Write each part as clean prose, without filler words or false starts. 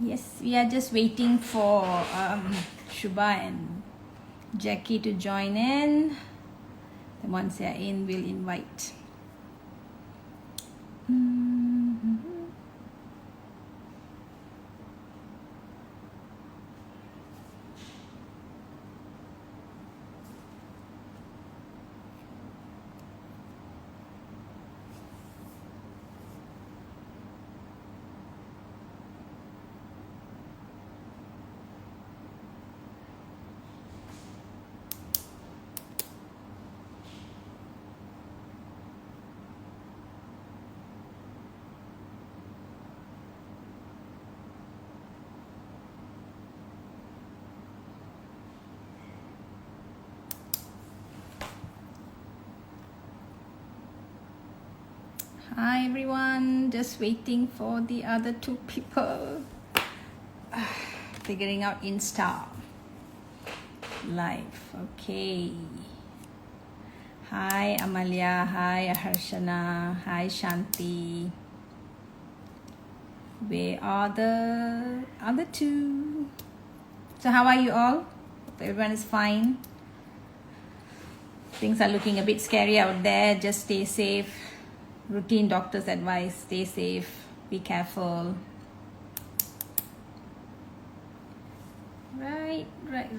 Yes, we are just waiting for Shubha and Jackie to join in. And once they're in, we'll invite. Hi everyone, just waiting for the other two people. Figuring out Insta live. Okay. Hi Amalia, hi Harshana, hi Shanti. Where are the other two? So how are you all? Hope everyone is fine. Things are looking a bit scary out there. Just stay safe. Routine doctor's advice, stay safe, be careful. Right. Okay.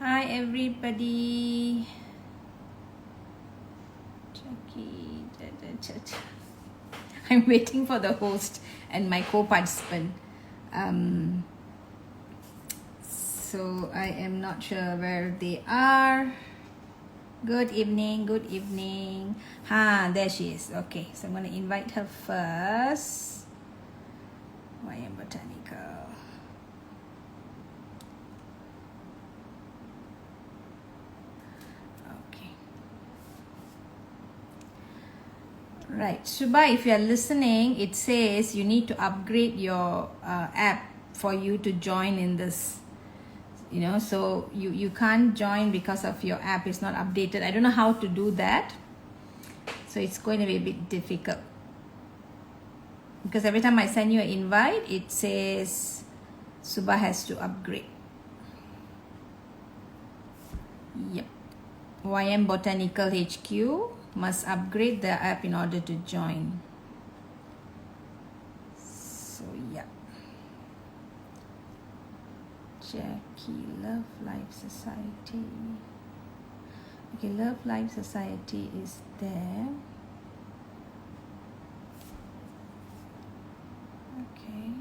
Hi everybody. Jackie. I'm waiting for the host and my co-participant. So I am not sure where they are. Good evening, good evening. There she is. Okay, so I'm going to invite her first. YM Botanical. Okay. Right, Shubha, if you are listening, it says you need to upgrade your app for you to join in this. So you can't join because of your app is not updated. I don't know how to do that. So it's going to be a bit difficult. Because every time I send you an invite, it says Subha has to upgrade. Yep. YM Botanical HQ must upgrade the app in order to join. So yeah. Jackie, Love Life Society. Okay, Love Life Society is there. Okay.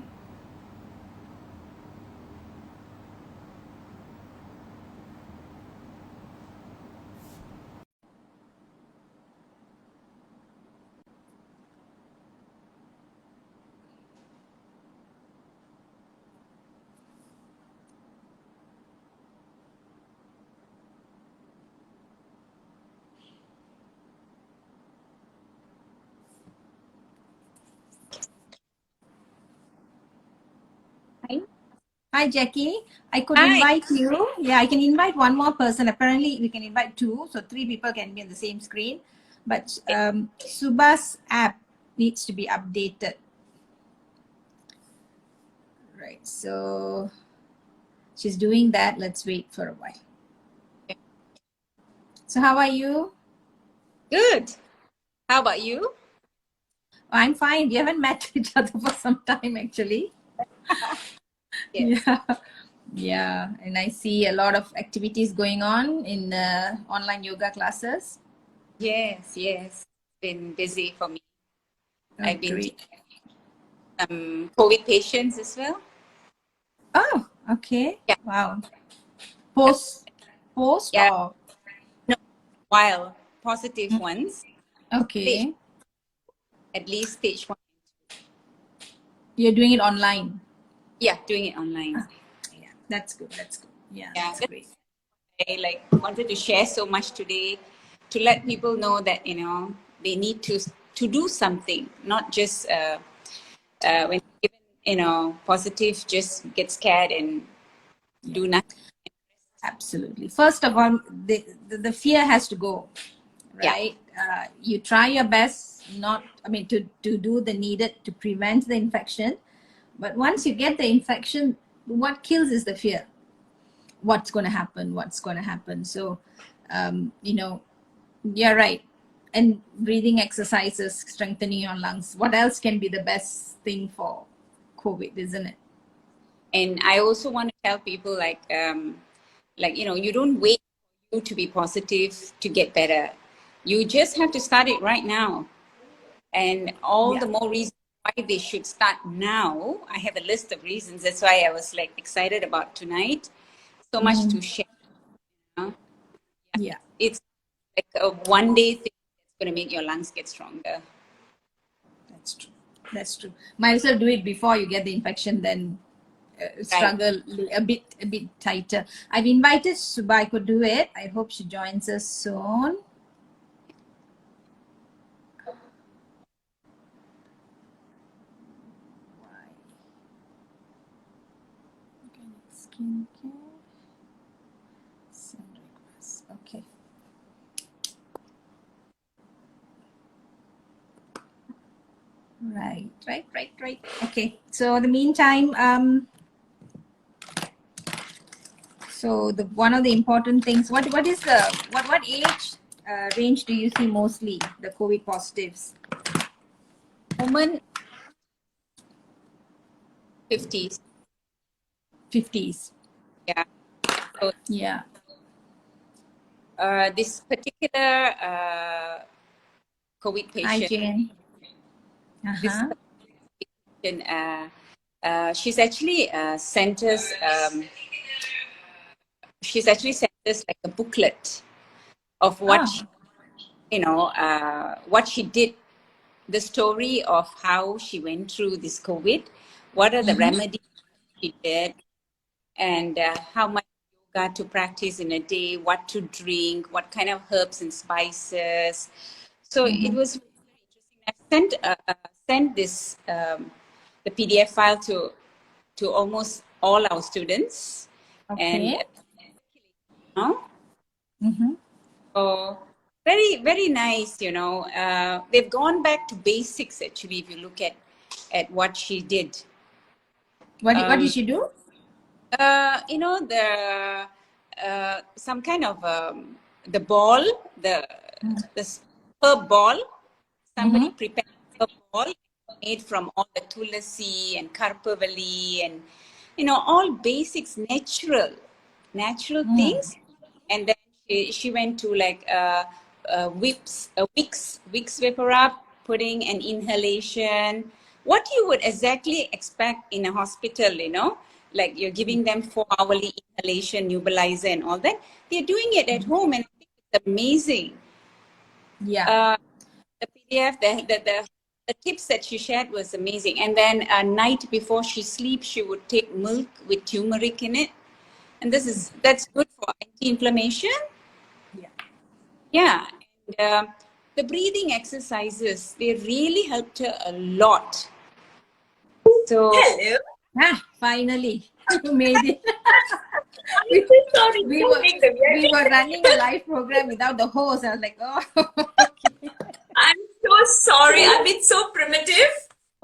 Hi, Jackie. I could Hi. invite you. Yeah, I can invite one more person. Apparently, we can invite two, so 3 people can be on the same screen. But Subha's app needs to be updated. Right, so she's doing that. Let's wait for a while. So how are you? Good. How about you? I'm fine. We haven't met each other for some time actually. Yes. Yeah. Yeah. And I see a lot of activities going on in online yoga classes. Yes. Been busy for me. Oh, I've been great. teaching COVID patients as well. Oh, okay. Yeah. Wow. Post, post Yeah. or No, while positive ones, stage, okay. at least stage 1. You're doing it online. Yeah, doing it online. Yeah, that's good. That's good. Yeah, Yeah. that's That's great. why I wanted to share so much today to let people know that, they need to do something, not just when given, positive, just get scared and Yeah, do nothing. absolutely. First of all, the fear has to go, Yeah. right? You try your best not, I mean, to do the needed to prevent the infection. But once you get the infection, what kills is the fear. What's going to happen? What's going to happen? So, you know, you're right. And breathing exercises, strengthening your lungs. What else can be the best thing for COVID, isn't it? And I also want to tell people you don't wait for you to be positive to get better. You just have to start it right now. And all Yeah. the more reasons why they should start now. I have a list of reasons. That's why I was excited about tonight. So much to Mm, share. Huh? yeah. It's like a 1 day thing that's going to make your lungs get stronger. That's true. That's true. Might as well do it before you get the infection, then Right. struggle a bit tighter. I've invited Subai to do it. I hope she joins us soon. Skincare. Send request. Okay. Right. Okay. So in the meantime, so the one of the important things. What is the what age range do you see mostly the COVID positives? Woman 50s. 50s. Yeah. So Yeah. this particular COVID Hi, patient, Jane. this Uh-huh. patient, she's actually sent us. She's actually sent us like a booklet of Oh. what she did, the story of how she went through this COVID, what are the Mm-hmm. remedies she did, and how much yoga to practice in a day, what to drink, what kind of herbs and spices. So it Mm-hmm. was I sent this the PDF file to almost all our students, and Okay. know, Mm-hmm. so very nice. They've gone back to basics actually. If you look at what she did, What um, did she do? the some kind of the ball, the herb ball. Mm-hmm. Somebody prepared a ball made from all the tulasi and karpavali and all basics, natural Mm. things. And then she went to Vicks vapor up, putting an inhalation. What you would exactly expect in a hospital, like you're giving them 4-hourly inhalation, nebulizer, and all that. They're doing it at home, and I think it's amazing. Yeah. Uh, the PDF, the tips that she shared was amazing. And then a night before she sleeps, she would take milk with turmeric in it, and that's good for anti-inflammation. Yeah. Yeah, and the breathing exercises, they really helped her a lot. So Hello. Finally, you made it. I'm we, so sorry we for were being the we weird. were running a live program without the host. I was like, oh, okay. I'm so sorry. I've been so primitive.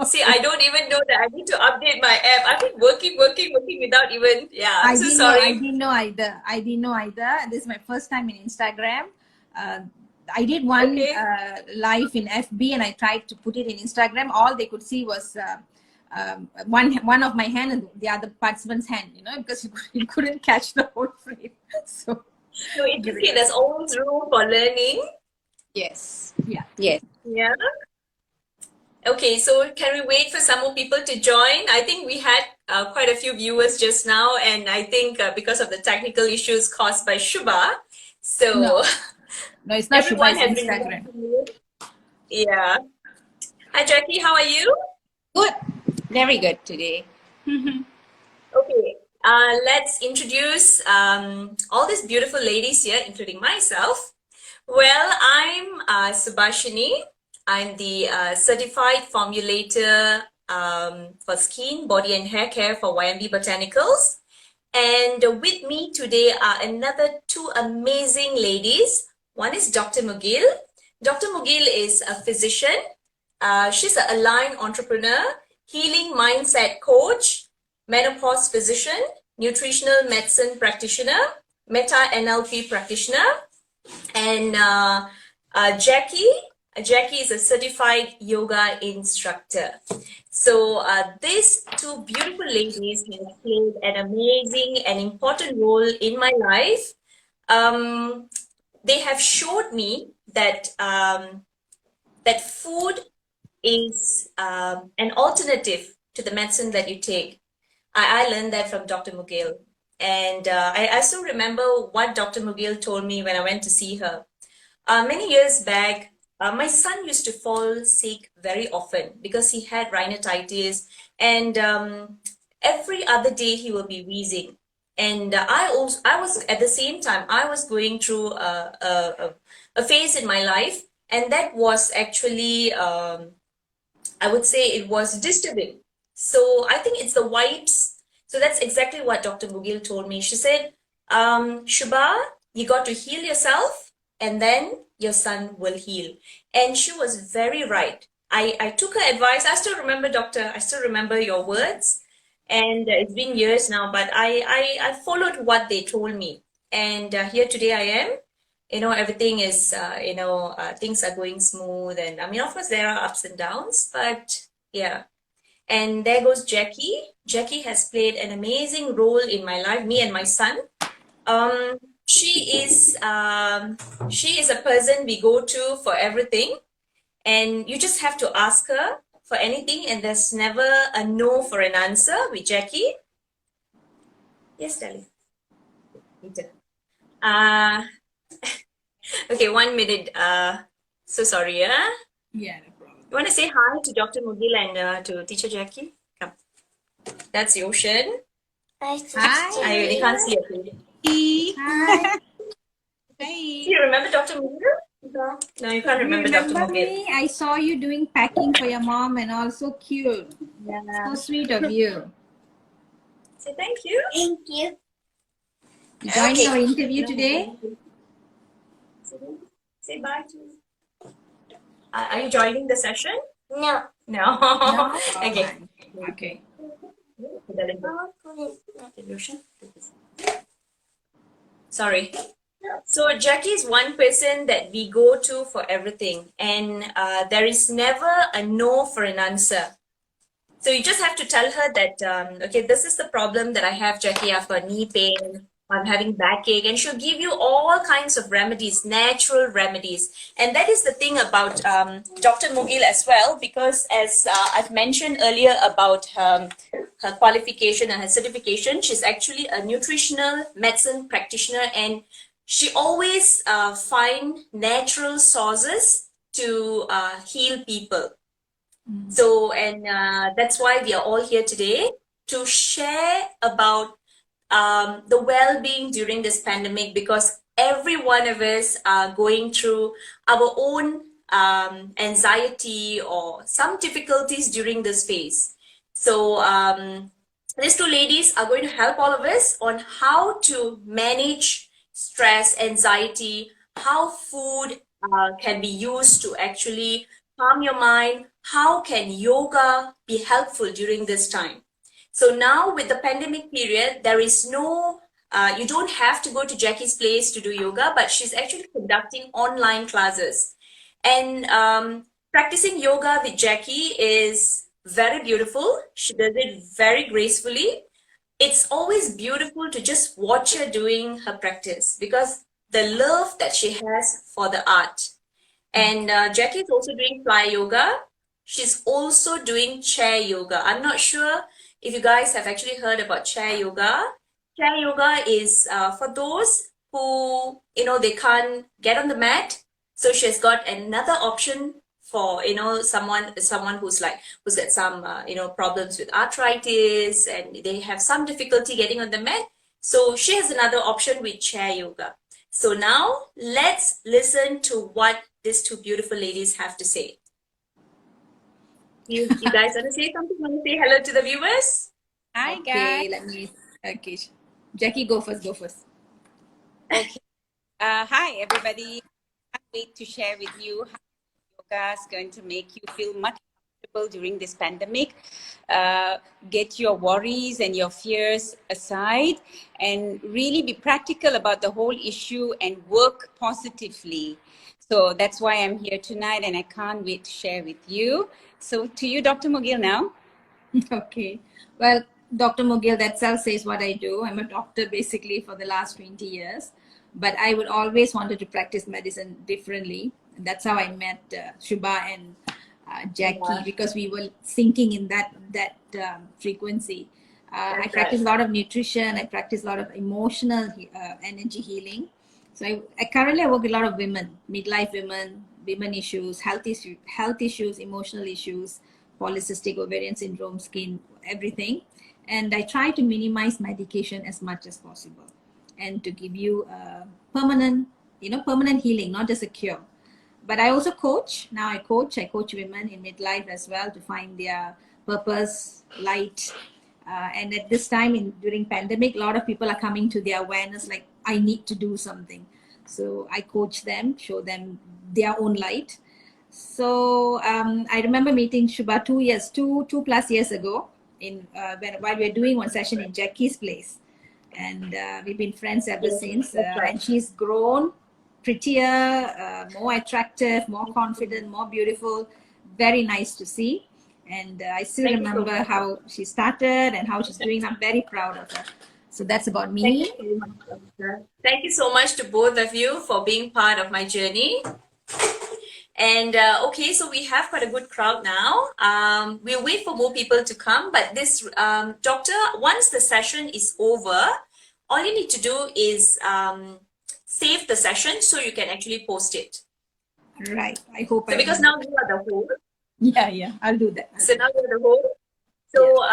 See, I Okay. don't even know that I need to update my app. I've been working without even. Yeah, I'm I so didn't know. I sorry. didn't know either. I didn't know either. This is my first time in Instagram. I did one Okay. live in FB and I tried to put it in Instagram. All they could see was one of my hand and the other participant's hand, you know, because you couldn't catch the whole frame. So No, it's okay. There's always room for learning. Yes. yeah. Yes. Yeah. Okay, so can we wait for some more people to join? I think we had quite a few viewers just now, and I think because of the technical issues caused by Shubha, so No, it's not Shubha, everyone it's has been Instagram. watching. Yeah. Hi, Jackie. How are you? Good. Very good today. Okay. Let's introduce all these beautiful ladies here, including myself. Well, I'm Subhashini. I'm the certified formulator for skin, body, and hair care for YMB Botanicals. And with me today are another two amazing ladies. One is Dr. Mugil. Dr. Mugil is a physician. She's an aligned entrepreneur, healing mindset coach, menopause physician, nutritional medicine practitioner, meta NLP practitioner, and Jackie is a certified yoga instructor. So these two beautiful ladies have played an amazing and important role in my life. They have showed me that that food is an alternative to the medicine that you take. I learned that from Dr. Mugil. And I still remember what Dr. Mugil told me when I went to see her. Many years back, my son used to fall sick very often because he had rhinitis, and every other day he will be wheezing. And I was at the same time, I was going through a phase in my life, and that was actually, I would say it was disturbing. So I think it's the wipes. So that's exactly what Dr. Mugil told me. She said, Shubha, you got to heal yourself and then your son will heal. And she was very right. I took her advice. I still remember, doctor, I still remember your words. And it's been years now, but I followed what they told me. And here today I am. You know, everything is, things are going smooth. And I mean, of course, there are ups and downs, but yeah. And there goes Jackie. Jackie has played an amazing role in my life, me and my son. She is a person we go to for everything, and you just have to ask her for anything, and there's never a no for an answer with Jackie. Yes, darling. Okay, 1 minute. So sorry, yeah. Yeah, no problem. You want to say hi to Dr. Mugil and to Teacher Jackie? Come. That's the ocean. Hi. I really can't see it. Hi. Do you remember Dr. Mugil? No, you can't remember Dr. Remember Mugil. me? I saw you doing packing for your mom and also cute. Yeah. So sweet of you. Say thank you. Thank you. You joined our interview today? Say bye to. Are you joining the session? No. No. No? Okay. Okay. Sorry. So Jackie is one person that we go to for everything, and there is never a no for an answer. So you just have to tell her that, okay, this is the problem that I have, Jackie. I've got knee pain, I'm having backache, and she'll give you all kinds of remedies, natural remedies. And that is the thing about Dr. Mugil as well, because as I've mentioned earlier about her qualification and her certification, she's actually a nutritional medicine practitioner, and she always find natural sources to heal people. So, and that's why we are all here today to share about the well-being during this pandemic, because every one of us are going through our own anxiety or some difficulties during this phase. So these two ladies are going to help all of us on how to manage stress, anxiety, how food can be used to actually calm your mind, how can yoga be helpful during this time. So now with the pandemic period, there is no You don't have to go to Jackie's place to do yoga, but she's actually conducting online classes. And practicing yoga with Jackie is very beautiful. She does it very gracefully. It's always beautiful to just watch her doing her practice because the love that she has for the art. And Jackie is also doing fly yoga. She's also doing chair yoga. I'm not sure if you guys have actually heard about chair yoga. Chair yoga is for those who, they can't get on the mat. So she's got another option for, someone who's got some, problems with arthritis and they have some difficulty getting on the mat. So she has another option with chair yoga. So now let's listen to what these two beautiful ladies have to say. You guys want to say something? Want to say hello to the viewers? Hi, guys. Okay. Jackie, go first. Okay. Hi, everybody. I can't wait to share with you how yoga is going to make you feel much comfortable during this pandemic. Get your worries and your fears aside and really be practical about the whole issue and work positively. So that's why I'm here tonight and I can't wait to share with you. So to you, Dr. Mugil, now. Okay. Well, Dr. Mugil, that self says what I do. I'm a doctor basically for the last 20 years, but I would always wanted to practice medicine differently. And that's how I met Shubha and Jackie, because we were syncing in that frequency. I practice a lot of nutrition. I practice a lot of emotional energy healing. So I currently work with a lot of women, midlife women issues, health issues, emotional issues, polycystic ovarian syndrome, skin, everything. And I try to minimize medication as much as possible and to give you permanent healing, not just a cure. But I also coach. Now I coach women in midlife as well to find their purpose, light. And at this time during pandemic, a lot of people are coming to their awareness like, I need to do something. So I coach them, show them their own light. So I remember meeting Shubha 2+ years ago while we were doing one session in Jackie's place. And we've been friends ever since. And she's grown prettier, more attractive, more confident, more beautiful. Very nice to see. And I still remember how she started and how she's doing. I'm very proud of her. So that's about me. Thank you so much to both of you for being part of my journey. And okay, so we have quite a good crowd now. We'll wait for more people to come. But this, doctor, once the session is over, all you need to do is save the session so you can actually post it. Right. I hope. So because now you are the host. Yeah, I'll do that. So now you're the host. So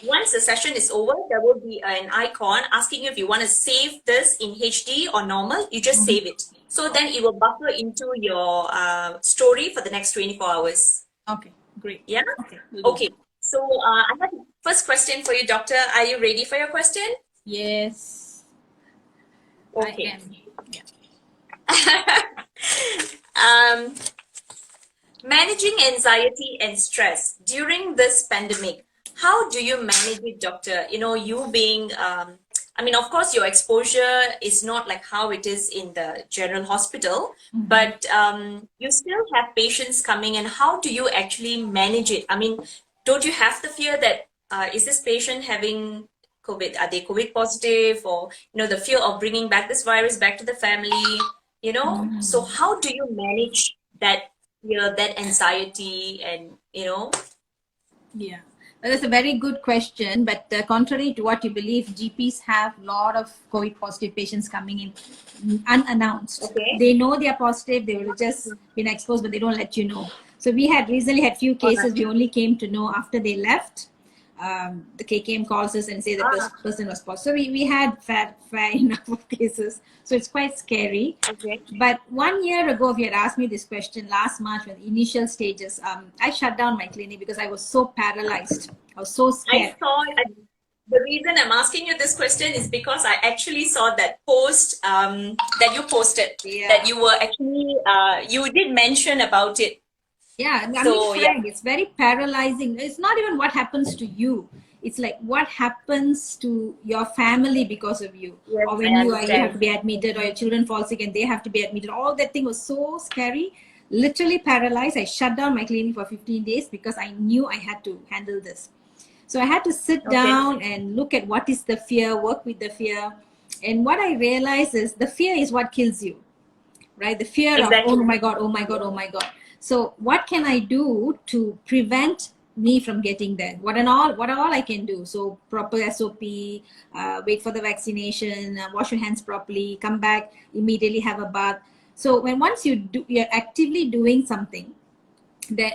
once the session is over, there will be an icon asking you if you want to save this in HD or normal. You just save it. So then it will buffer into your story for the next 24 hours. Okay, great. Yeah? Okay. So I have the first question for you, doctor. Are you ready for your question? Yes. Okay. I am. Yeah. Managing anxiety and stress during this pandemic, how do you manage it, doctor? You being, of course, your exposure is not like how it is in the general hospital, but you still have patients coming, and how do you actually manage it? Don't you have the fear that, is this patient having COVID? Are they COVID positive? Or, the fear of bringing back this virus back to the family, So how do you manage that? That anxiety and Yeah, well, that's a very good question, but contrary to what you believe, GPs have a lot of COVID positive patients coming in unannounced. Okay. They know they are positive, they will just been exposed, but they don't let you know. So we had recently had few cases we only came to know after they left. The KKM calls us and say the person was positive. So we had fair enough of cases. So it's quite scary. Okay. But 1 year ago, if you had asked me this question last March, when the initial stages, I shut down my clinic because I was so paralyzed. I was so scared. I saw. The reason I'm asking you this question is because I actually saw that post that you posted. Yeah. That you were actually you did mention about it. Yeah, Frank, it's very paralyzing. It's not even what happens to you. It's like what happens to your family because of you, Yes, or I when you have understand. to be admitted, or your children fall sick and they have to be admitted. All that thing was so scary, literally paralyzed. I shut down my clinic for 15 days because I knew I had to handle this. So I had to sit Okay. down and look at what is the fear, work with the fear. And what I realized is the fear is what kills you, right? The fear of, oh Exactly. my God, oh my God, oh my God. So what can I do to prevent me from getting there? What all I can do? So proper SOP, wait for the vaccination, wash your hands properly, come back, immediately have a bath. So when once you're actively doing something,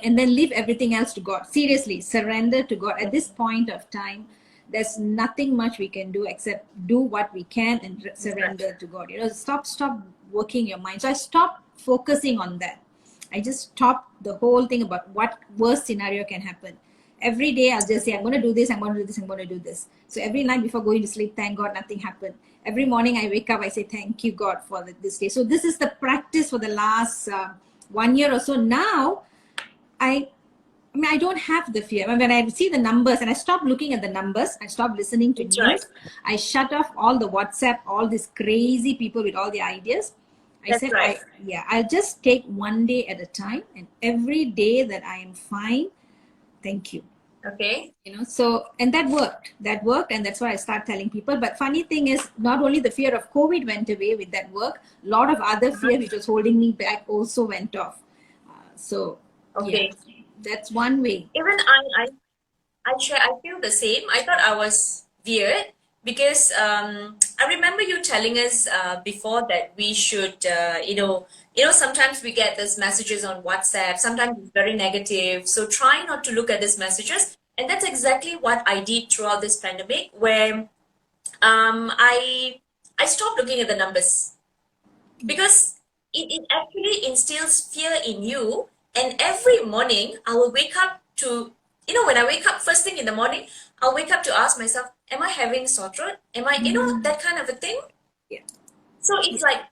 and then leave everything else to God. Seriously, surrender to God. At this point of time, there's nothing much we can do except do what we can and That's right. surrender to God. Stop working your mind. So I stopped focusing on that. I just stopped the whole thing about what worst scenario can happen. Every day I'll just say, I'm going to do this, I'm going to do this, I'm going to do this. So every night before going to sleep, thank God nothing happened. Every morning I wake up, I say, thank you, God, for this day. So this is the practice for the last 1 year or so. Now, I don't have the fear. When I see the numbers and I stop looking at the numbers, I stop listening to That's right. news, I shut off all the WhatsApp, all these crazy people with all the ideas. I That's said, right. I'll just take one day at a time, and every day that I am fine, thank you. Okay. So, and that worked, and that's why I start telling people. But funny thing is, not only the fear of COVID went away with that work, a lot of other fear which was holding me back also went off. So yeah, Okay. that's one way. Even I feel the same. I thought I was weird because I remember you telling us before that we should, sometimes we get these messages on WhatsApp. Sometimes it's very negative. So try not to look at these messages. And that's exactly what I did throughout this pandemic, where I stopped looking at the numbers because it actually instills fear in you. And every morning I will wake up to, when I wake up first thing in the morning, I'll wake up to ask myself, am I having sore throat? Am I, that kind of a thing? Yeah. So it's like,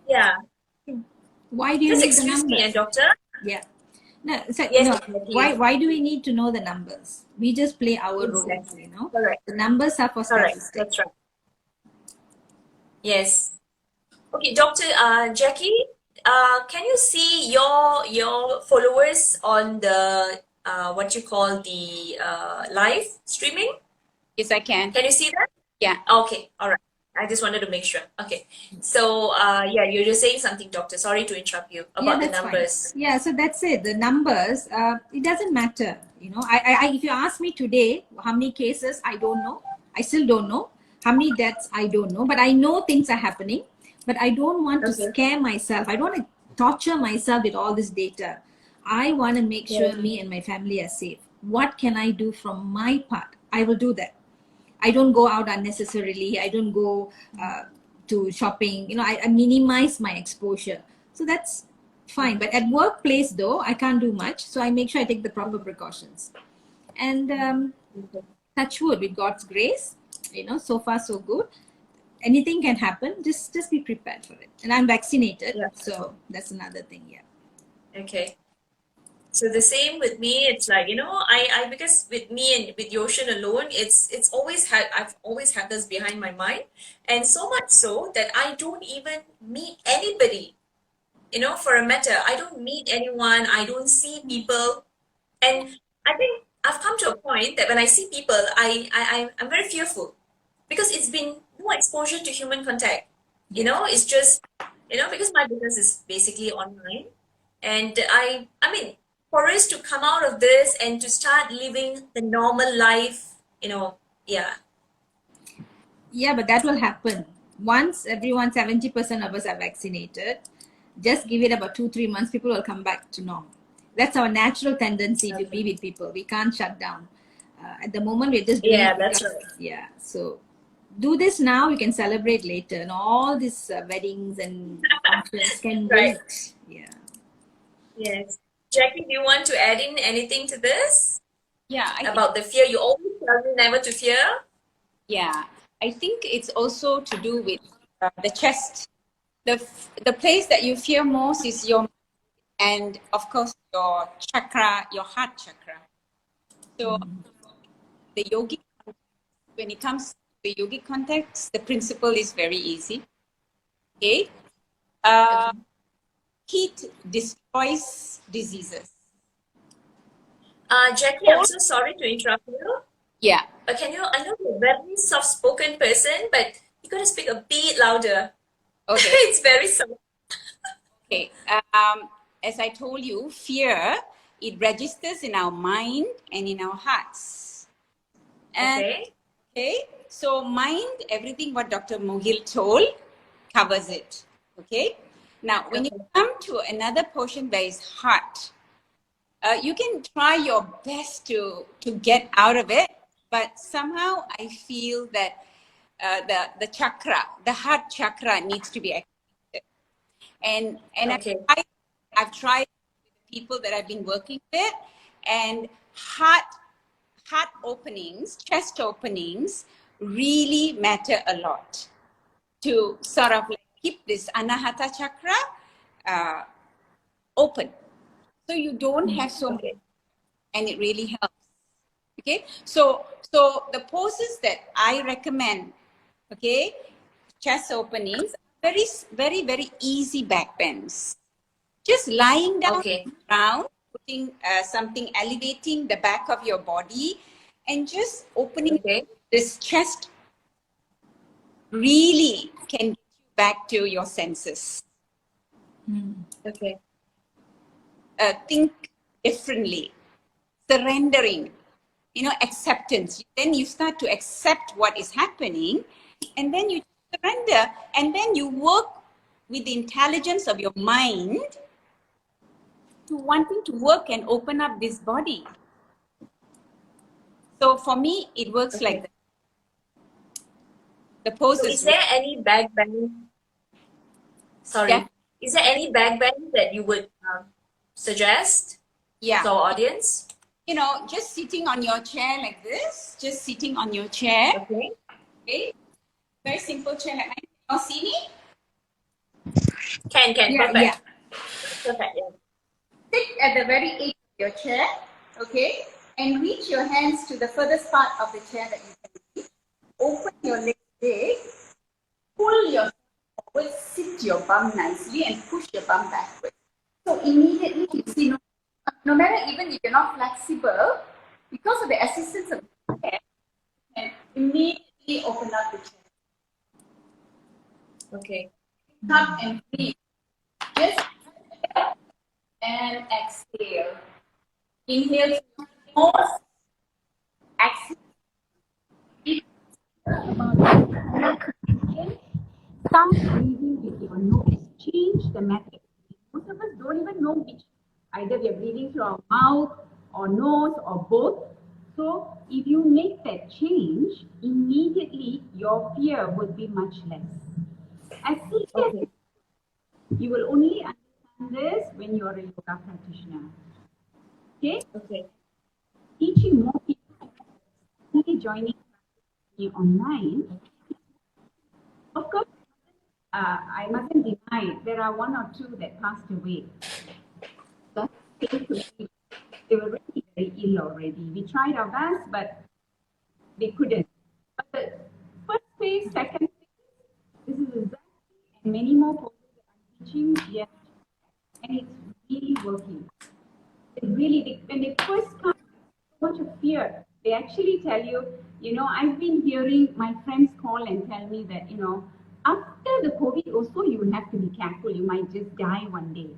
yeah, Why do you just need the excuse me, numbers? and doctor. Yeah. No, so Yes, no. exactly. Why do we need to know the numbers? We just play our roles, Exactly. Correct. The numbers are for Correct. statistics. That's right. Yes. Okay, Dr. Jackie, can you see your followers on the what you call the live streaming? Yes, I can. Can you see that? Yeah. Okay, all right. I just wanted to make sure. Okay, so yeah, you're just saying something, doctor. Sorry to interrupt you Yeah, about the that's fine. numbers. Yeah, so that's it. The numbers, it doesn't matter. If you ask me today how many cases, I don't know. I still don't know. How many deaths, I don't know. But I know things are happening. But I don't want to Okay. scare myself. I don't want to torture myself with all this data. I want to make sure Yes. me and my family are safe. What can I do from my part? I will do that. I don't go out unnecessarily. I don't go to shopping. I minimize my exposure. So that's fine. But at workplace, though, I can't do much. So I make sure I take the proper precautions. And Okay. touch wood, with God's grace, so far so good. Anything can happen. Just be prepared for it. And I'm vaccinated, Yeah. so that's another thing. Yeah. Okay. So the same with me. It's like, I because with me and with Yoshin alone, it's always had I've always had this behind my mind, and so much so that I don't even meet anybody. For a matter, I don't meet anyone. I don't see people, and I think I've come to a point that when I see people, I'm very fearful because it's been no exposure to human contact. Yeah. It's just, because my business is basically online. And I mean, for us to come out of this and to start living the normal life, yeah, Yeah, but that will happen. Once everyone, 70% of us are vaccinated, just give it about 2-3 months, people will come back to normal. That's our natural tendency to be with people. We can't shut down. At the moment, we're just doing yeah, it that's because, right. yeah. So do this now, we can celebrate later. And all these weddings and functions can Right. wait. Yeah. Yes. Jackie, do you want to add in anything to this Yeah, I think. about the fear? You always tell me never to fear. Yeah, I think it's also to do with the chest. The place that you fear most is your, and of course your chakra, your heart chakra. So the yogic, when it comes to the yogic context, the principle is very easy. Okay. Heat destroys diseases. Jackie, I'm so sorry to interrupt you. Yeah. But I know you're a very soft-spoken person, but you gotta speak a bit louder. Okay. It's very soft. Okay. As I told you, fear, it registers in our mind and in our hearts. And okay, so mind, everything what Dr. Mogil told covers it. Okay. Now, when you come to another portion where is heart, you can try your best to get out of it, but somehow I feel that the chakra, the heart chakra, needs to be activated. And I've tried with the people that I've been working with, and heart openings, chest openings really matter a lot to sort of like keep this anahata chakra open. So you don't have so much, and it really helps. Okay, so the poses that I recommend, okay, chest openings, very, very, very easy back bends. Just lying down on the ground, putting something elevating the back of your body, and just opening this chest really can get you back to your senses. Think differently, surrendering, acceptance. Then you start to accept what is happening, and then you surrender, and then you work with the intelligence of your mind to wanting to work and open up this body. So for me, it works like that. The pose So is there any back bend? Sorry. Is there any back bend that you would suggest to our audience? Just sitting on your chair like this. Just sitting on your chair. Okay. Very simple chair like mine. Can you see me? Can. Perfect. Yeah. Perfect, yeah. Sit at the very edge of your chair, okay? And reach your hands to the furthest part of the chair that you can reach. Open your legs big. Pull yourself forward. Sit your bum nicely and push your bum backwards. So immediately you see, no matter even if you're not flexible, because of the assistance of the chair, you can immediately open up the chair. Okay. Up and breathe. Just and exhale. Inhale through your nose. Exhale. Start breathing with your nose. Change the method. Most of us don't even know which. Either we are breathing through our mouth or nose or both. So if you make that change, immediately your fear would be much less. As soon as you will only understand this when you are a yoga practitioner. Okay? Teaching more people, only joining me online. Of course, I mustn't deny there are one or two that passed away. But they were really very ill already. We tried our best, but they couldn't. But the first phase, second phase, this is exactly, and many more courses that I'm teaching, yes, and it's really working. It really, when they first come, so much of fear. They actually tell you, I've been hearing my friends call and tell me that, after the COVID also, you will have to be careful. You might just die one day.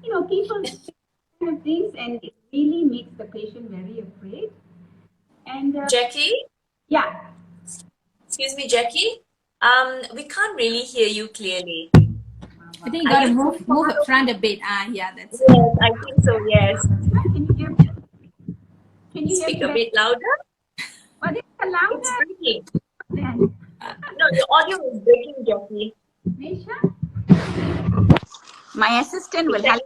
People say kind of things, and it really makes the patient very afraid. And Jackie? Yeah. Excuse me, Jackie? We can't really hear you clearly. I think you got to move up front a bit. Yeah, that's it. Yes, I think so, yes. Can you hear me? Can you Speak hear me a bit louder? What is louder? It's breaking. No, your audio is breaking, Jackie. Nisha? My assistant will help.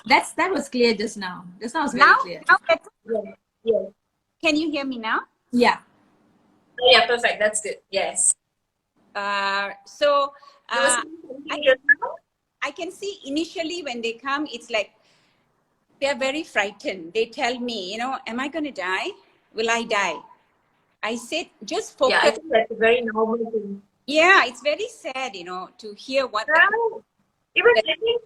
That was clear just now. Just now was very clear. Now Yes. Can you hear me now? Yeah. Oh, yeah, perfect. That's good. Yes. I can see initially when they come, it's like they're very frightened. They tell me, am I going to die? Will I die? I said, just Yeah, I focus. think that's a very normal thing. Yeah, it's very sad, you know, to hear what Right. Even the I think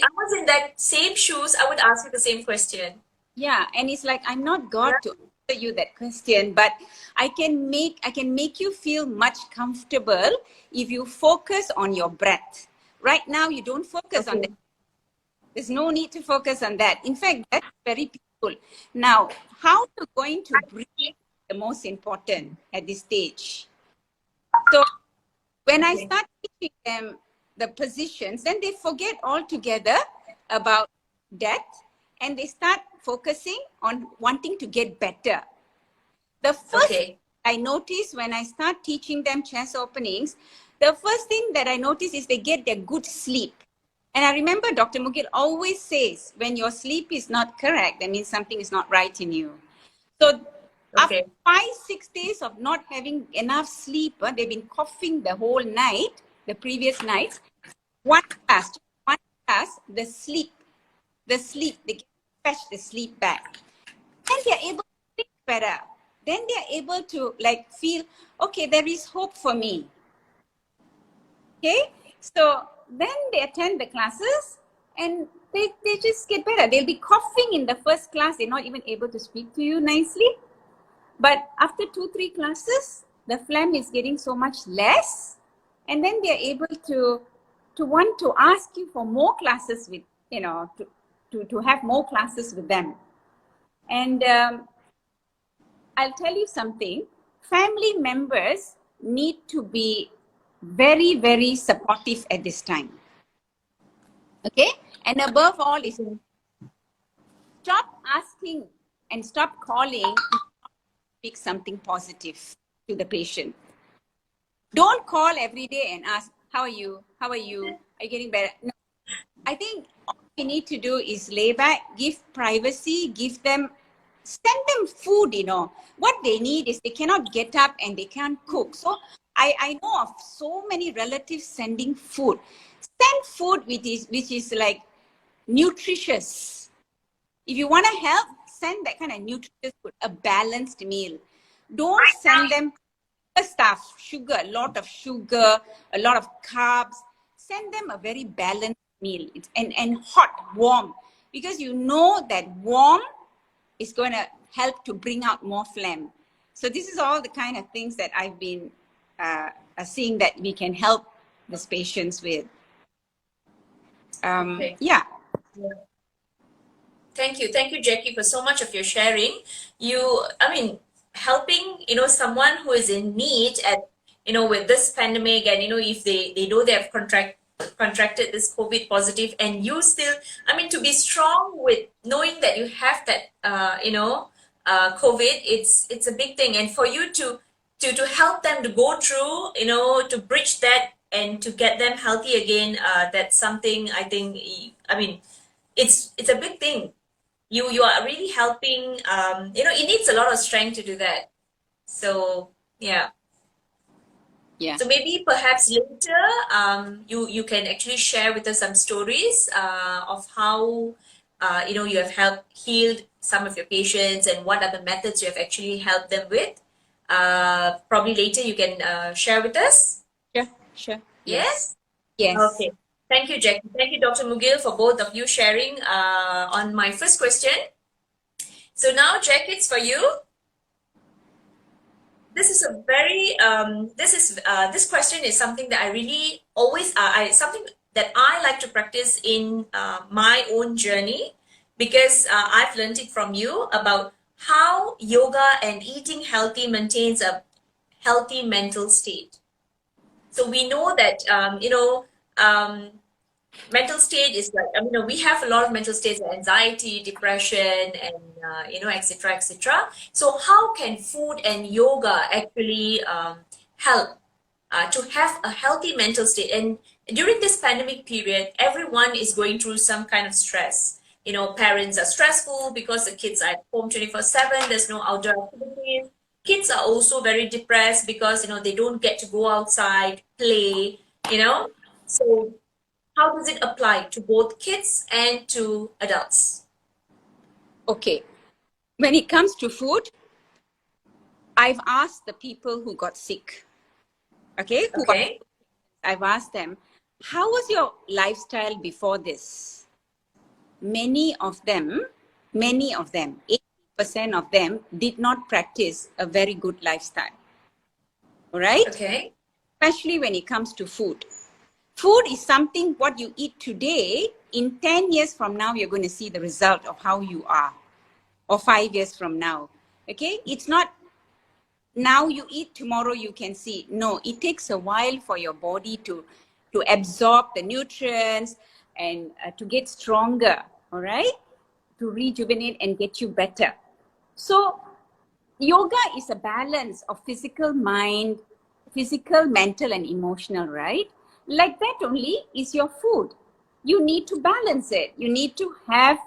I was in that same shoes, I would ask you the same question. yeah, and it's like I'm not God to Right. answer you that question, but I can make you feel much comfortable if you focus on your breath. Right now, you don't focus on that. Okay. There's no need to focus on that. In fact, that's very peaceful. Now, how you're going to breathe is the most important at this stage. So when I Okay. start teaching them the positions, then they forget altogether about death and they start focusing on wanting to get better. The first Okay. I notice when I start teaching them chest openings, the first thing that I notice is they get their good sleep. And I remember Dr. Mugil always says, when your sleep is not correct, that means something is not right in you. So after Okay. 5-6 days of not having enough sleep, they've been coughing the whole night, the previous nights. One class, the sleep, they can fetch the sleep back. Then they're able to think better. Then they're able to like feel, okay, there is hope for me. Okay, so then they attend the classes and they just get better. They'll be coughing in the first class, they're not even able to speak to you nicely. But after 2-3 classes, the phlegm is getting so much less, and then they're able to want to ask you for more classes with, you know, to have more classes with them. And I'll tell you something. Family members need to be very, very supportive at this time. Okay? And above all is Okay. stop asking and stop calling to speak something positive to the patient. Don't call every day and ask, how are you? How are you? Are you getting better? No. I think all we need to do is lay back, give privacy, send them food, you know. What they need is they cannot get up and they can't cook. So I know of so many relatives sending food. Send food which is like nutritious. If you want to help, send that kind of nutritious food, a balanced meal. Don't send them stuff, sugar, a lot of sugar, a lot of carbs. Send them a very balanced meal and hot, warm, because you know that warm is going to help to bring out more phlegm. So this is all the kind of things that I've been seeing that we can help these patients with. Okay. Yeah. Yeah. Thank you, Jackie, for so much of your sharing. Helping, someone who is in need at, with this pandemic, and if they know they have contracted this COVID positive, and you still, to be strong with knowing that you have that, COVID, it's a big thing, and for you to help them to go through, to bridge that and to get them healthy again, that's something I think, it's a big thing. You are really helping. It needs a lot of strength to do that. So yeah. Yeah. So maybe perhaps later, you can actually share with us some stories of how you have healed some of your patients, and what are the methods you have actually helped them with. Probably later you can share with us. Sure. Yes. Yes. Yes. Okay. Thank you, Jackie. Thank you, Dr. Mugil, for both of you sharing on my first question. So now, Jack, it's for you. This is a very this question is something that I really always something that I like to practice in my own journey, because I've learned it from you about how yoga and eating healthy maintains a healthy mental state. So we know that mental state is like, we have a lot of mental states like anxiety, depression, and etc., etc. So how can food and yoga actually help to have a healthy mental state? And during this pandemic period, everyone is going through some kind of stress. Parents are stressful because the kids are at home 24/7. There's no outdoor activities. Kids are also very depressed because they don't get to go outside, play. So how does it apply to both kids and to adults? Okay. When it comes to food, I've asked the people who got sick, okay, Okay. I've asked them, how was your lifestyle before this? Many of them, 80% of them did not practice a very good lifestyle, all right? Okay. Especially when it comes to food. Food is something what you eat today. In 10 years from now, you're going to see the result of how you are, or 5 years from now. Okay? It's not now you eat, tomorrow you can see. No, it takes a while for your body to absorb the nutrients and to get stronger, all right? To rejuvenate and get you better. So yoga is a balance of physical, mental, and emotional, right? Like that only is your food. You need to balance it. You need to have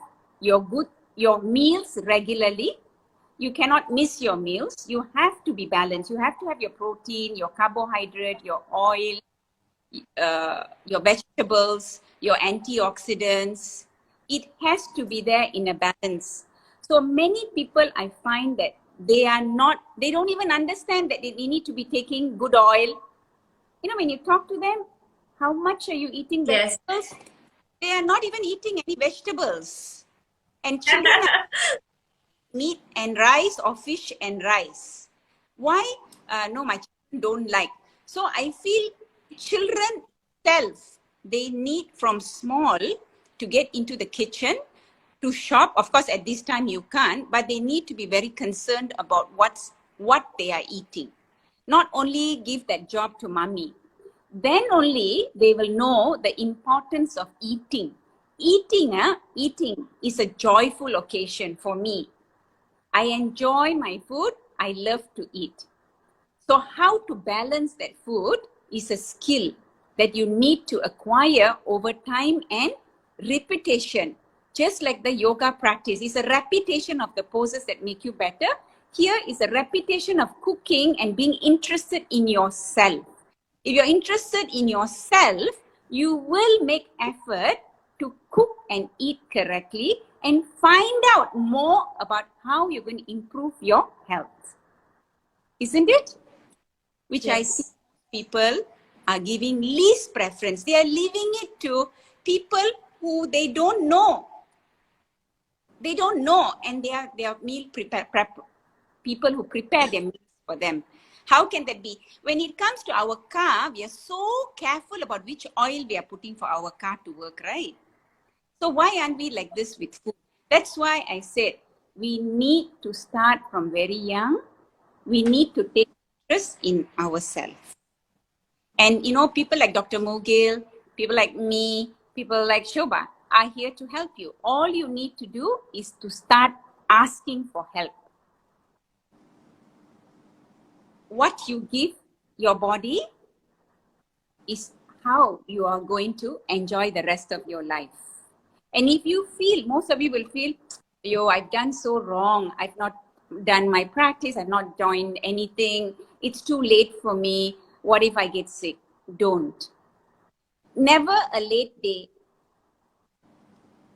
your meals regularly. You cannot miss your meals. You have to be balanced. You have to have your protein, your carbohydrate, your oil, your vegetables, your antioxidants. It has to be there in a balance. So many people, I find that they don't even understand that they need to be taking good oil. You know, when you talk to them, how much are you eating Yes. vegetables? They are not even eating any vegetables. And children are meat and rice or fish and rice. Why? No, my children don't like. So I feel children themselves, they need from small to get into the kitchen, to shop. Of course, at this time you can't, but they need to be very concerned about what they are eating. Not only give that job to mommy, then only they will know the importance of eating. Eating is a joyful occasion for me. I enjoy my food. I love to eat. So how to balance that food is a skill that you need to acquire over time and repetition. Just like the yoga practice is a repetition of the poses that make you better. Here is a repetition of cooking and being interested in yourself. If you're interested in yourself, you will make effort to cook and eat correctly and find out more about how you're going to improve your health. Isn't it? Which I see Yes. people are giving least preference. They are leaving it to people who they don't know. They don't know, and they are meal people who prepare their meals for them. How can that be? When it comes to our car, we are so careful about which oil we are putting for our car to work, right? So why aren't we like this with food? That's why I said we need to start from very young. We need to take interest in ourselves. And you know, people like Dr. Mogil, people like me, people like Shobha are here to help you. All you need to do is to start asking for help. What you give your body is how you are going to enjoy the rest of your life. And if you feel, most of you will feel, yo, I've done so wrong. I've not done my practice. I've not joined anything. It's too late for me. What if I get sick? Don't. Never a late day.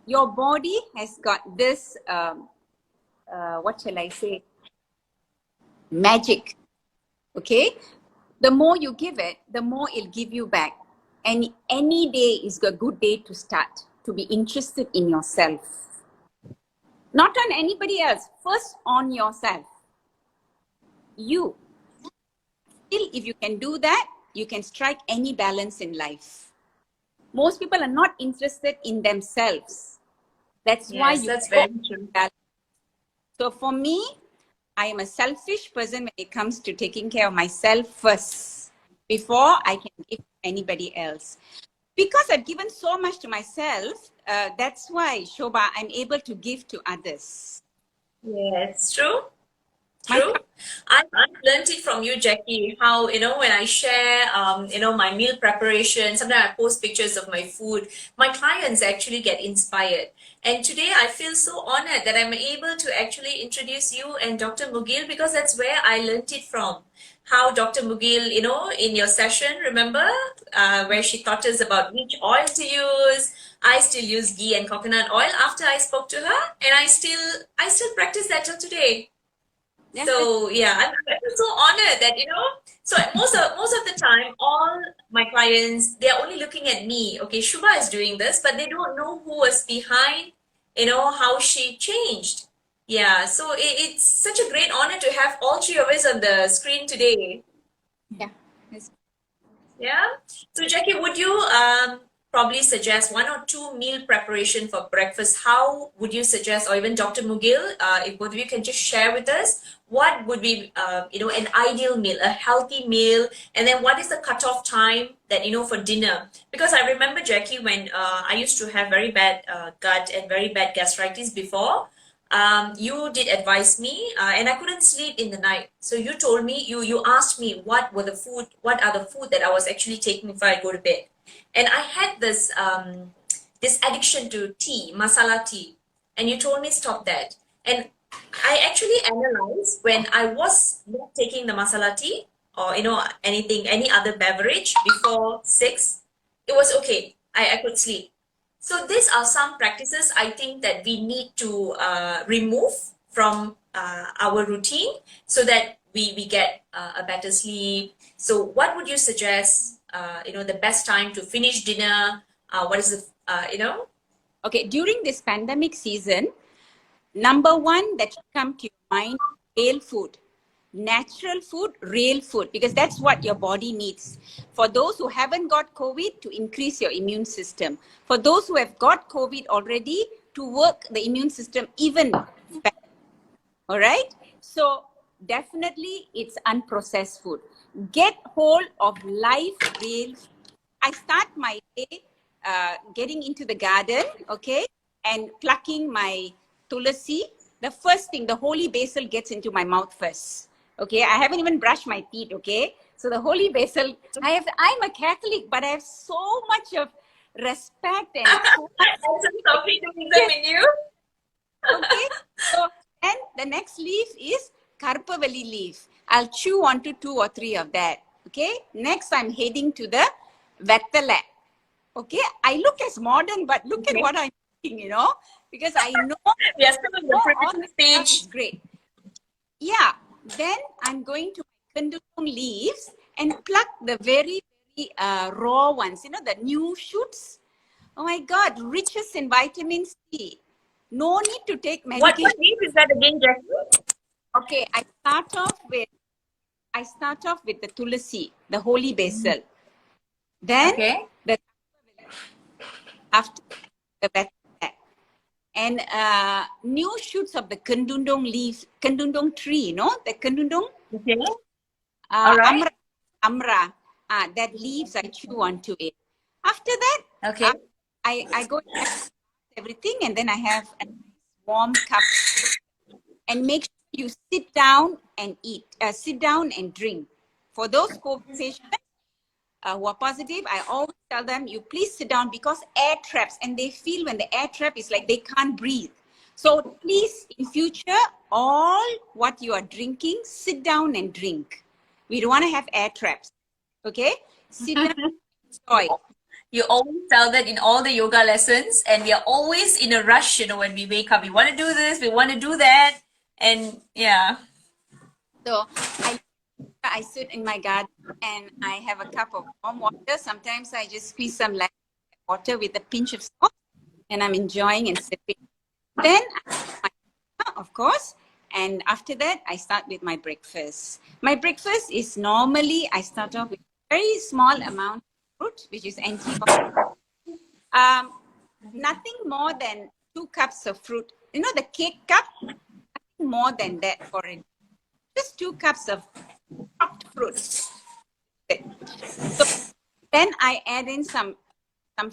Your body has got this, what shall I say, magic. Okay? The more you give it, the more it'll give you back. And any day is a good day to start, to be interested in yourself. Not on anybody else, first on yourself. You. Still, if you can do that, you can strike any balance in life. Most people are not interested in themselves. That's why Yes, you that's go very true. balance. So for me, I am a selfish person when it comes to taking care of myself first before I can give anybody else. Because I've given so much to myself, that's why, Shobha, I'm able to give to others. Yes, true. My True. I've learned it from you, Jackie, how, when I share, my meal preparation, sometimes I post pictures of my food, my clients actually get inspired. And today I feel so honored that I'm able to actually introduce you and Dr. Mugil, because that's where I learned it from. How Dr. Mugil, in your session, remember, where she taught us about which oil to use. I still use ghee and coconut oil after I spoke to her, and I still practice that till today. Yeah. So yeah, I'm so honored that, so most of the time, all my clients, they're only looking at me. Okay, Shubha is doing this, but they don't know who was behind, how she changed. Yeah, so it's such a great honor to have all three of us on the screen today. Yeah. Yes. Yeah. So Jackie, would you probably suggest one or two meal preparation for breakfast? How would you suggest, or even Dr. Mugil, if both of you can just share with us, what would be, an ideal meal, a healthy meal, and then what is the cutoff time that, for dinner? Because I remember, Jackie, when I used to have very bad gut and very bad gastritis before, you did advise me, and I couldn't sleep in the night. So you told me, you asked me what are the food that I was actually taking before I go to bed. And I had this addiction to tea, masala tea, and you told me stop that. And I actually analyzed when I was not taking the masala tea or any other beverage before 6, it was okay. I could sleep. So these are some practices I think that we need to remove from our routine so that we get a better sleep. So what would you suggest, the best time to finish dinner? What is the. Okay, during this pandemic season, number one that should come to your mind, real food. Natural food, real food, because that's what your body needs. For those who haven't got COVID, to increase your immune system. For those who have got COVID already, to work the immune system even better. All right? So definitely it's unprocessed food. Get hold of live, real food. I start my day getting into the garden, okay, and plucking my tulasi. The first thing, the holy basil gets into my mouth first. Okay, I haven't even brushed my teeth, okay? So the holy basil, I'm a Catholic, but I have so much of respect and so much. Some Catholicism in you. Okay, so and the next leaf is Karpavali leaf. I'll chew onto 2 or 3 of that. Okay, next I'm heading to the Vettala. Okay, I look as modern, but look at what I'm eating, because I know, We are still in the all primitive this stuff stage. is great. Yeah, then I'm going to my kandung leaves and pluck the very, very raw ones, the new shoots. Oh my God, riches in vitamin C. No need to take What medication. leaf is that again, Jackie? Okay, I start off with the tulasi, the holy basil. Then Okay. the after the vegetable. And new shoots of the kandundong leaf, kandundong tree, the kandundong Okay. All right. amra, that leaves I chew onto it. After that, Okay. I go and everything, and then I have a warm cup, and make sure you sit down and eat, sit down and drink. For those COVID patients who are positive, I always tell them, you please sit down, because air traps, and they feel when the air trap is like they can't breathe. So please, in future, all what you are drinking, sit down and drink. We don't want to have air traps. Okay? Sit down and enjoy. You always tell that in all the yoga lessons, and we are always in a rush, when we wake up. We want to do this, we want to do that. And yeah. So I sit in my garden and I have a cup of warm water. Sometimes I just squeeze some lemon water with a pinch of salt, and I'm enjoying and sipping. Then I have my dinner, of course, and after that I start with my breakfast. My breakfast is normally, I start off with a very small amount of fruit, which is antioxidant. Nothing more than 2 cups of fruit. The cake cup, nothing more than that for it. Just 2 cups of chopped fruits. So then I add in some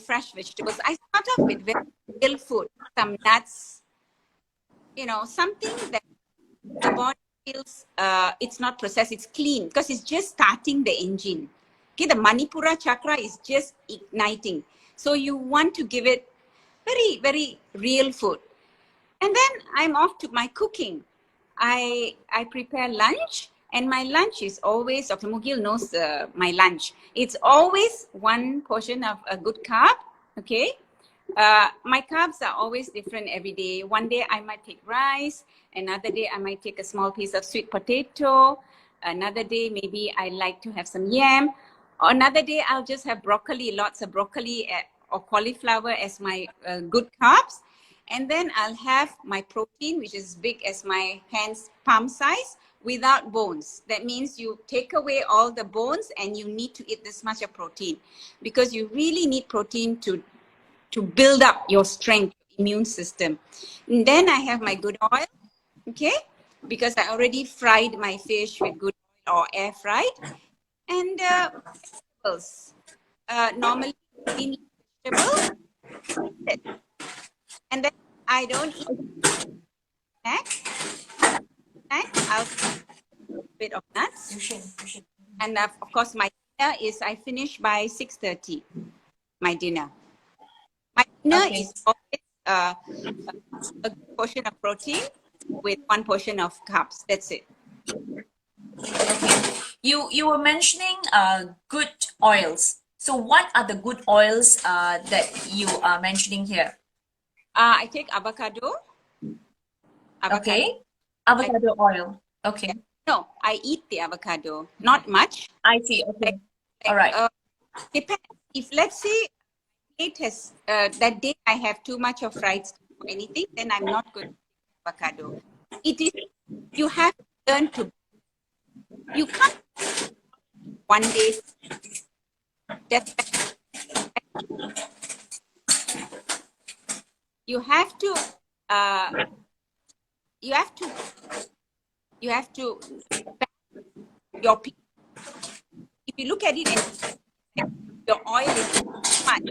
fresh vegetables. I start off with very real food, some nuts, something that the body feels it's not processed, it's clean, because it's just starting the engine. Okay, the Manipura chakra is just igniting. So you want to give it very, very real food. And then I'm off to my cooking. I prepare lunch, and my lunch is always, Dr. Mugil knows my lunch. It's always 1 portion of a good carb, okay? My carbs are always different every day. One day I might take rice. Another day I might take a small piece of sweet potato. Another day maybe I like to have some yam. Another day I'll just have broccoli, lots of broccoli or cauliflower as my good carbs. And then I'll have my protein, which is big as my hand's palm size, without bones. That means you take away all the bones and you need to eat this much of protein, because you really need protein to build up your strength, immune system. And then I have my good oil, okay? Because I already fried my fish with good oil or air fried. And vegetables. Normally, green vegetables. And then I don't eat snacks. I'll have a bit of nuts. And of course, my dinner is I finish by 6:30. My dinner. My dinner Okay. is always a good portion of protein with 1 portion of carbs. That's it. You were mentioning good oils. So what are the good oils that you are mentioning here? I take avocado. Okay. Avocado oil. Okay. No, I eat the avocado. Not much. I see. Okay. Like, All right. depends. If let's say it has that day I have too much of fried stuff or anything, then I'm not going to eat avocado. It is, you have to learn to. You can't one day. You have to. You have to. You have to. Your. If you look at it, your oil is too much.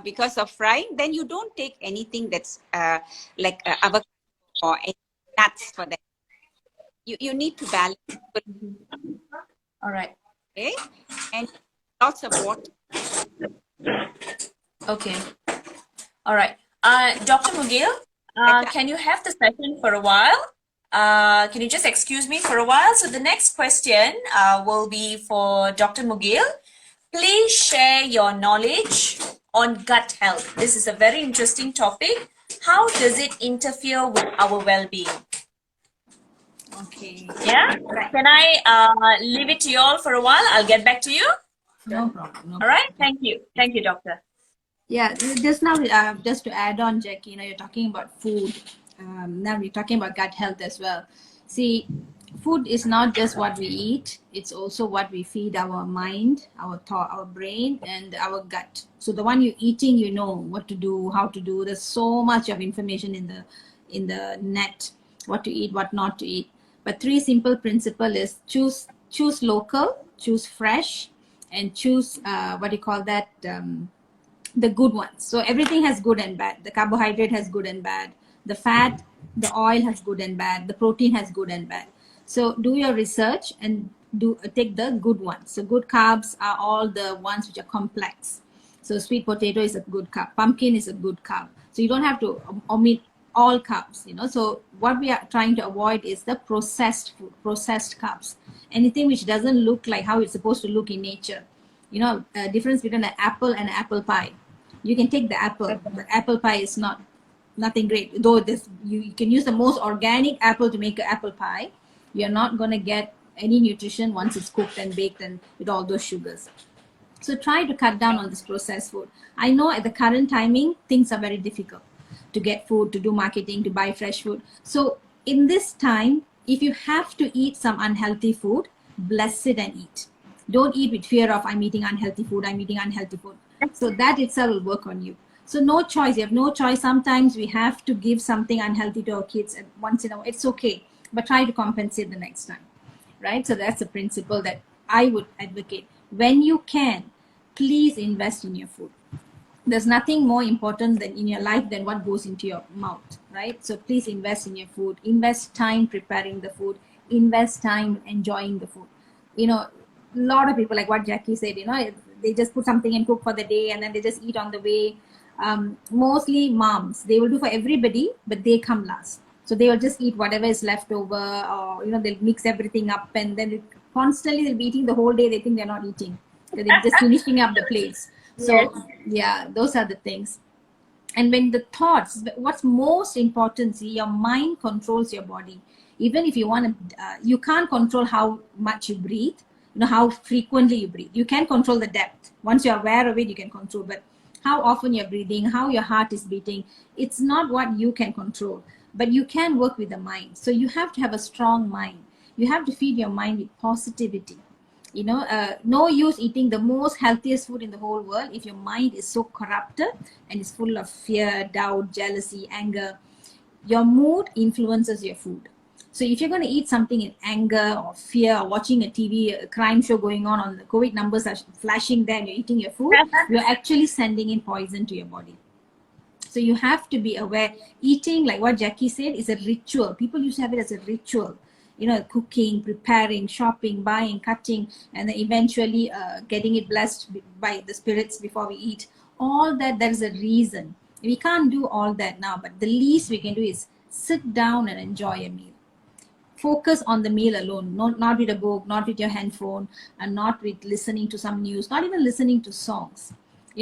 Because of frying, then you don't take anything that's like avocado or any nuts for that. You need to balance. All right. Okay, and lots of water. Okay. All right. Dr. Mugil, can you have the session for a while? Can you just excuse me for a while? So the next question will be for Dr. Mugil. Please share your knowledge on gut health. This is a very interesting topic. How does it interfere with our well-being? Okay. Yeah? Can I leave it to you all for a while? I'll get back to you. No problem. All right. Thank you. Thank you, doctor. Yeah, just now, just to add on, Jackie, you're talking about food. Now we're talking about gut health as well. See, food is not just what we eat; it's also what we feed our mind, our thought, our brain, and our gut. So the one you're eating, you know what to do, how to do. There's so much of information in the net, what to eat, what not to eat. But 3 simple principle is choose local, choose fresh, and choose what do you call that? The good ones. So everything has good and bad. The carbohydrate has good and bad. The fat, the oil has good and bad. The protein has good and bad. So do your research and take the good ones. So good carbs are all the ones which are complex. So sweet potato is a good carb. Pumpkin is a good carb. So you don't have to omit all carbs, So what we are trying to avoid is the processed food, processed carbs. Anything which doesn't look like how it's supposed to look in nature. Difference between an apple and an apple pie. You can take the apple, but apple pie is nothing great. Though you can use the most organic apple to make an apple pie, you're not going to get any nutrition once it's cooked and baked and with all those sugars. So try to cut down on this processed food. I know at the current timing, things are very difficult to get food, to do marketing, to buy fresh food. So in this time, if you have to eat some unhealthy food, bless it and eat. Don't eat with fear of I'm eating unhealthy food, I'm eating unhealthy food. So that itself will work on you. So no choice. You have no choice. Sometimes we have to give something unhealthy to our kids once in a while. It's okay, but try to compensate the next time, right? So that's a principle that I would advocate. When you can, please invest in your food. There's nothing more important than in your life than what goes into your mouth, right? So please invest in your food. Invest time preparing the food. Invest time enjoying the food. A lot of people, like what Jackie said, they just put something and cook for the day and then they just eat on the way. Mostly moms, they will do for everybody, but they come last. So they will just eat whatever is left over, or they'll mix everything up, and then constantly they'll be eating the whole day. They think they're not eating. So they're just finishing up the plates. Yes. So yeah, those are the things. And when the thoughts, what's most important, see, your mind controls your body. Even if you want to, you can't control how much you breathe, how frequently you breathe. You can control the depth. Once you're aware of it, you can control. But how often you're breathing, how your heart is beating, it's not what you can control. But you can work with the mind. So you have to have a strong mind. You have to feed your mind with positivity. No use eating the most healthiest food in the whole world if your mind is so corrupted and is full of fear, doubt, jealousy, anger. Your mood influences your food. So if you're going to eat something in anger or fear, or watching a TV, a crime show going on the COVID numbers are flashing there and you're eating your food, you're actually sending in poison to your body. So you have to be aware. Eating, like what Jackie said, is a ritual. People used to have it as a ritual. Cooking, preparing, shopping, buying, cutting, and then eventually getting it blessed by the spirits before we eat. All that, there's a reason. We can't do all that now, but the least we can do is sit down and enjoy a meal. Focus on the meal alone, not with a book, not with your handphone, and not with listening to some news, not even listening to songs.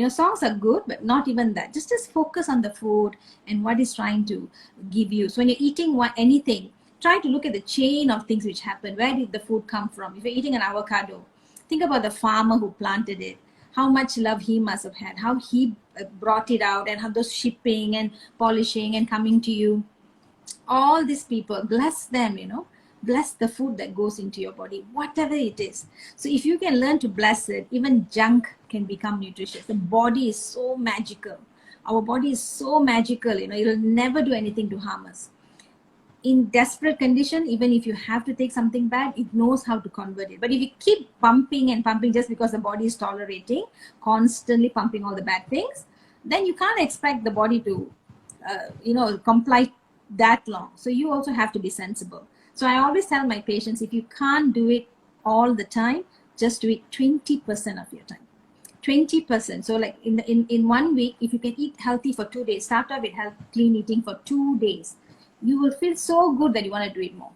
Songs are good, but not even that. Just focus on the food and what is trying to give you. So when you're eating anything, try to look at the chain of things which happen. Where did the food come from? If you're eating an avocado, think about the farmer who planted it, how much love he must have had, how he brought it out, and how those shipping and polishing and coming to you. All these people, bless them, bless the food that goes into your body, whatever it is. So if you can learn to bless it, even junk can become nutritious. The body is so magical. Our body is so magical, it'll never do anything to harm us. In desperate condition, even if you have to take something bad, it knows how to convert it. But if you keep pumping and pumping just because the body is tolerating, constantly pumping all the bad things, then you can't expect the body to comply that long. So you also have to be sensible. So I always tell my patients, if you can't do it all the time, just do it 20% of your time. 20%. So like in 1 week, if you can eat healthy for 2 days, start off with clean eating for 2 days, you will feel so good that you want to do it more.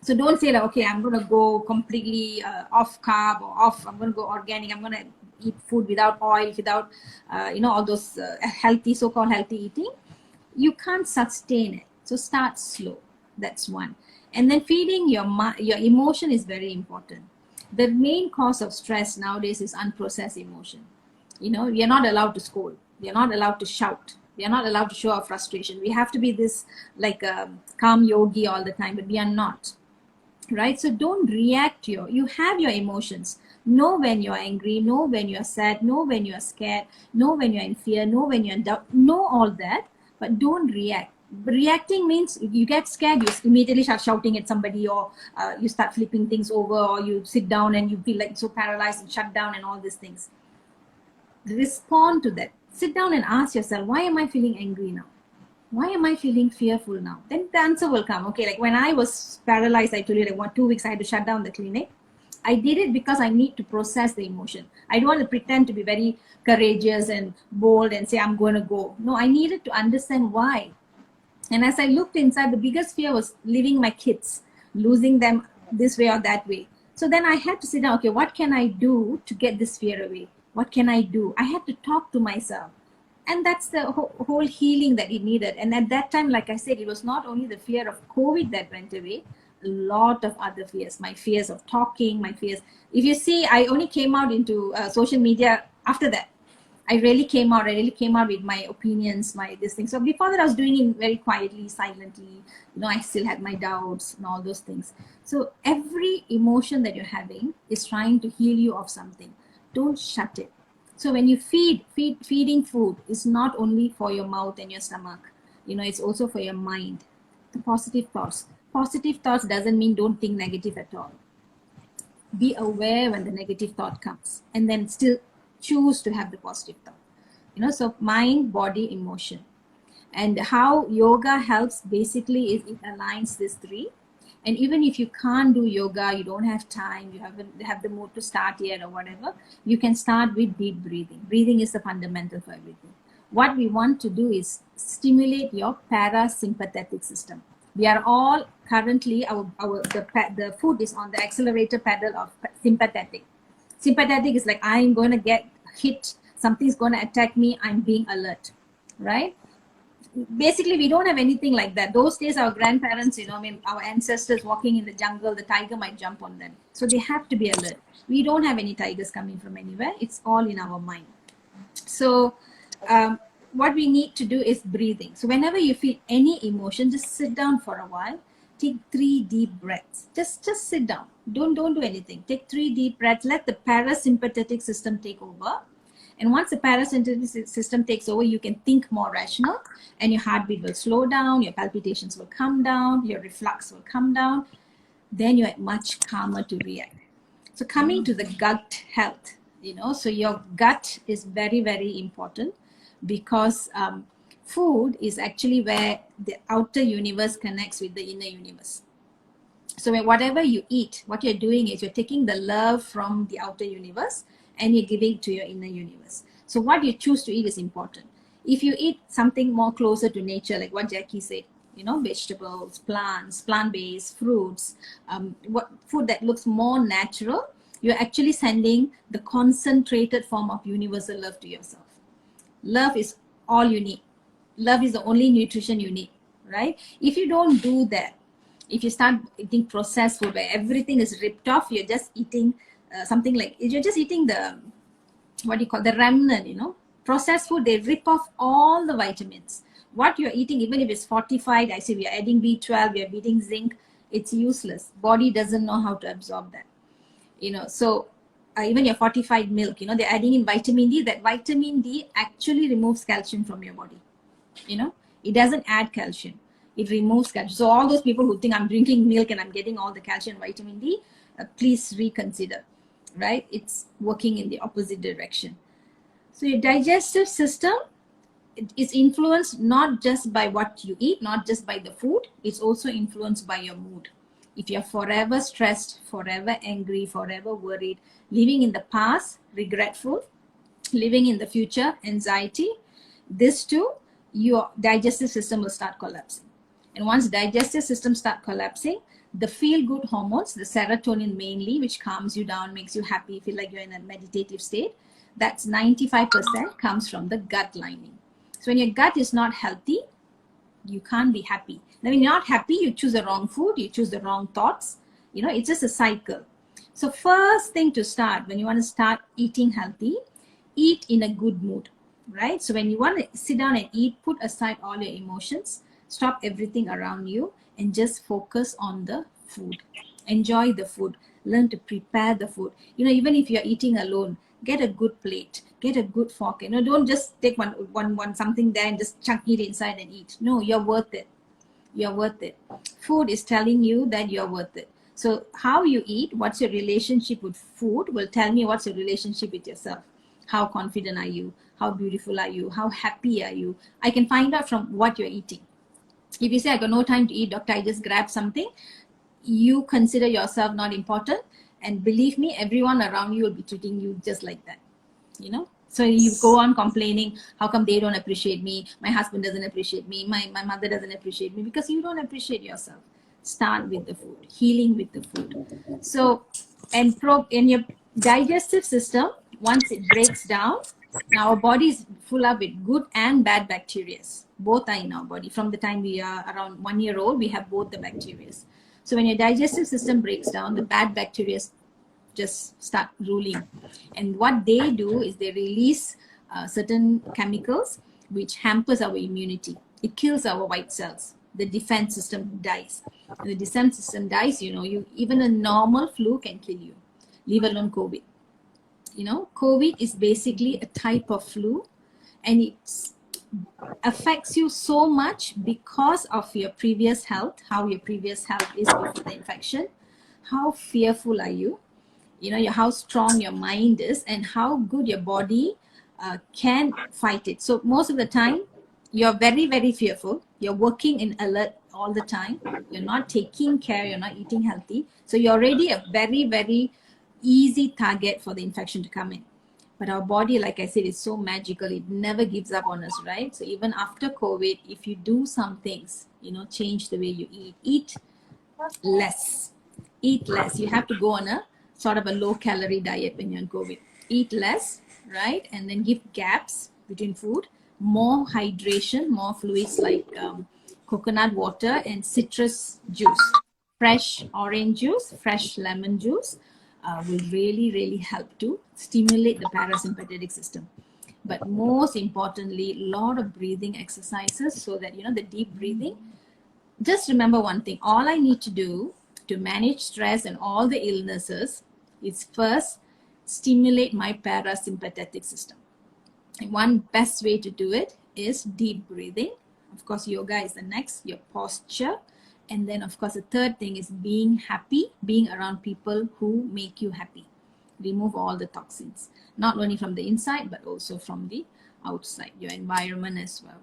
So don't say that, okay, I'm going to go completely off carb or off, I'm going to go organic, I'm going to eat food without oil, without, all those so-called healthy eating. You can't sustain it. So start slow. That's one. And then feeding your emotion is very important. The main cause of stress nowadays is unprocessed emotion. We are not allowed to scold. We are not allowed to shout. We are not allowed to show our frustration. We have to be this like calm yogi all the time, but we are not. Right? So don't react to you have your emotions. Know when you're angry, know when you're sad, know when you're scared, know when you're in fear, know when you're in doubt, know all that, but don't react. Reacting means you get scared, you immediately start shouting at somebody, or you start flipping things over, or you sit down and you feel like so paralyzed and shut down and all these things. Respond to that. Sit down and ask yourself, why am I feeling angry now? Why am I feeling fearful now? Then the answer will come. Okay, like when I was paralyzed, I told you, like 2 weeks I had to shut down the clinic. I did it because I need to process the emotion. I don't want to pretend to be very courageous and bold and say I'm going to go. No, I needed to understand why. And as I looked inside, the biggest fear was leaving my kids, losing them this way or that way. So then I had to sit down, okay, what can I do to get this fear away? What can I do? I had to talk to myself. And that's the whole healing that it needed. And at that time, like I said, it was not only the fear of COVID that went away, a lot of other fears. My fears of talking, my fears. If you see, I only came out into social media after that. I really came out with my opinions, this thing. So before that, I was doing it very quietly, silently. I still had my doubts and all those things. So every emotion that you're having is trying to heal you of something. Don't shut it. So when you feeding food is not only for your mouth and your stomach, it's also for your mind. The positive thoughts. Positive thoughts doesn't mean don't think negative at all. Be aware when the negative thought comes, and then still choose to have the positive thought. So mind, body, emotion. And how yoga helps basically is it aligns these three. And even if you can't do yoga, you don't have time, you haven't have the mood to start yet or whatever, you can start with deep breathing. Breathing is the fundamental for everything. What we want to do is stimulate your parasympathetic system. We are all currently, the foot is on the accelerator pedal of sympathetic. Sympathetic is like, I'm going to get hit something's going to attack me, I'm being alert, right? Basically, we don't have anything like that. Those days, our grandparents, I mean, our ancestors walking in the jungle, the tiger might jump on them. So they have to be alert. We don't have any tigers coming from anywhere. It's all in our mind. So what we need to do is breathing. So whenever you feel any emotion, just sit down for a while. Take 3 deep breaths. Just sit down. Don't do anything. Take 3 deep breaths. Let the parasympathetic system take over. And once the parasympathetic system takes over, you can think more rational, and your heartbeat will slow down, your palpitations will come down, your reflux will come down. Then you're much calmer to react. So coming to the gut health, so your gut is very, very important, because food is actually where the outer universe connects with the inner universe. So whatever you eat, what you're doing is you're taking the love from the outer universe and you're giving it to your inner universe. So what you choose to eat is important. If you eat something more closer to nature, like what Jackie said, vegetables, plants, plant-based, fruits, what food that looks more natural, you're actually sending the concentrated form of universal love to yourself. Love is all you need. Love is the only nutrition you need, right? If you don't do that, if you start eating processed food where everything is ripped off, you're just eating something like, you're just eating the, the remnant, processed food, they rip off all the vitamins. What you're eating, even if it's fortified, I say we are adding B12, we are adding zinc, it's useless. Body doesn't know how to absorb that. So even your fortified milk, they're adding in vitamin D. That vitamin D actually removes calcium from your body. It doesn't add calcium. It removes calcium. So all those people who think I'm drinking milk and I'm getting all the calcium and vitamin D, please reconsider, right? It's working in the opposite direction. So your digestive system is influenced not just by what you eat, not just by the food, it's also influenced by your mood. If you're forever stressed, forever angry, forever worried, living in the past, regretful, living in the future, anxiety, this too, your digestive system will start collapsing. And once digestive system start collapsing, the feel-good hormones, the serotonin mainly, which calms you down, makes you happy, feel like you're in a meditative state, that's 95% comes from the gut lining. So when your gut is not healthy, you can't be happy. Now, when you're not happy, you choose the wrong food, you choose the wrong thoughts. It's just a cycle. So first thing to start, when you want to start eating healthy, eat in a good mood, right? So when you want to sit down and eat, put aside all your emotions, stop everything around you, and just focus on the food. Enjoy the food. Learn to prepare the food. Even if you're eating alone, get a good plate, get a good fork. Don't just take one something there and just chuck it inside and eat. No, you're worth it. You're worth it. Food is telling you that you're worth it. So how you eat, what's your relationship with food will tell me what's your relationship with yourself. How confident are you? How beautiful are you? How happy are you? I can find out from what you're eating. If you say, I got no time to eat, doctor, I just grab something, you consider yourself not important. And believe me, everyone around you will be treating you just like that. So you go on complaining, how come they don't appreciate me? My husband doesn't appreciate me. My mother doesn't appreciate me, because you don't appreciate yourself. Start with the food, healing with the food. So, and in your digestive system, once it breaks down, now our body is full up with good and bad bacteria. Both are in our body. From the time we are around 1 year old, we have both the bacteria. So when your digestive system breaks down, the bad bacteria just start ruling. And what they do is they release certain chemicals which hampers our immunity. It kills our white cells. The defense system dies. And the defense system dies, even a normal flu can kill you, leave alone COVID. COVID is basically a type of flu, and it affects you so much because of your previous health, how your previous health is before the infection. How fearful are you? How strong your mind is, and how good your body can fight it. So most of the time, you're very, very fearful. You're working in alert all the time. You're not taking care. You're not eating healthy. So you're already a very, very easy target for the infection to come in. But our body, like I said, is so magical. It never gives up on us, right? So even after COVID, if you do some things, change the way you eat. Eat less. Eat less. You have to go on a sort of a low-calorie diet when you're on COVID. Eat less. right? And then give gaps between food, more hydration, more fluids like coconut water and citrus juice. Fresh orange juice, fresh lemon juice will really, really help to stimulate the parasympathetic system. But most importantly, a lot of breathing exercises so that, the deep breathing. Just remember one thing, all I need to do to manage stress and all the illnesses is first stimulate my parasympathetic system. And one best way to do it is deep breathing. Of course, yoga is the next, your posture. And then, of course, the third thing is being happy, being around people who make you happy. Remove all the toxins, not only from the inside, but also from the outside, your environment as well.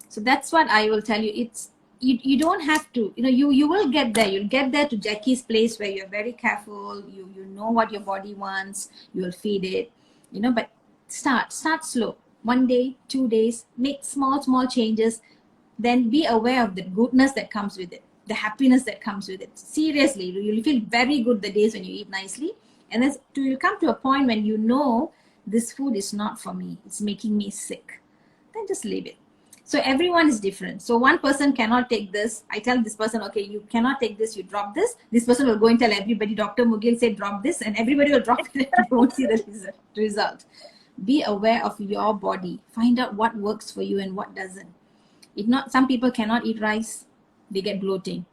So that's what I will tell you. It's you don't have to, you will get there. You'll get there to Jackie's place where you're very careful. You know what your body wants. You'll feed it, but start slow. 1 day, 2 days, make small changes. Then be aware of the goodness that comes with it, the happiness that comes with it. Seriously, you'll feel very good the days when you eat nicely. And then you'll come to a point when this food is not for me, it's making me sick. Then just leave it. So everyone is different. So one person cannot take this. I tell this person, okay, you cannot take this, you drop this. This person will go and tell everybody, Dr. Mugil said drop this, and everybody will drop it and you won't see the result. Be aware of your body. Find out what works for you and what doesn't. Some people cannot eat rice, they get bloating.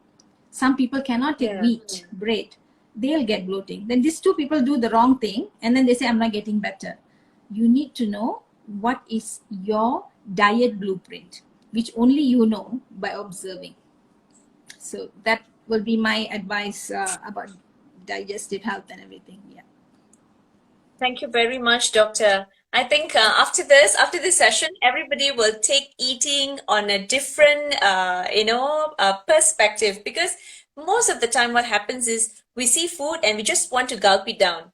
Some people cannot take wheat, bread, they'll get bloating. Then these two people do the wrong thing and then they say, I'm not getting better. You need to know what is your diet blueprint, which only you know by observing. So that will be my advice about digestive health and everything. Yeah. Thank you very much, Doctor. I think after this session, everybody will take eating on a different, perspective, because most of the time what happens is we see food and we just want to gulp it down.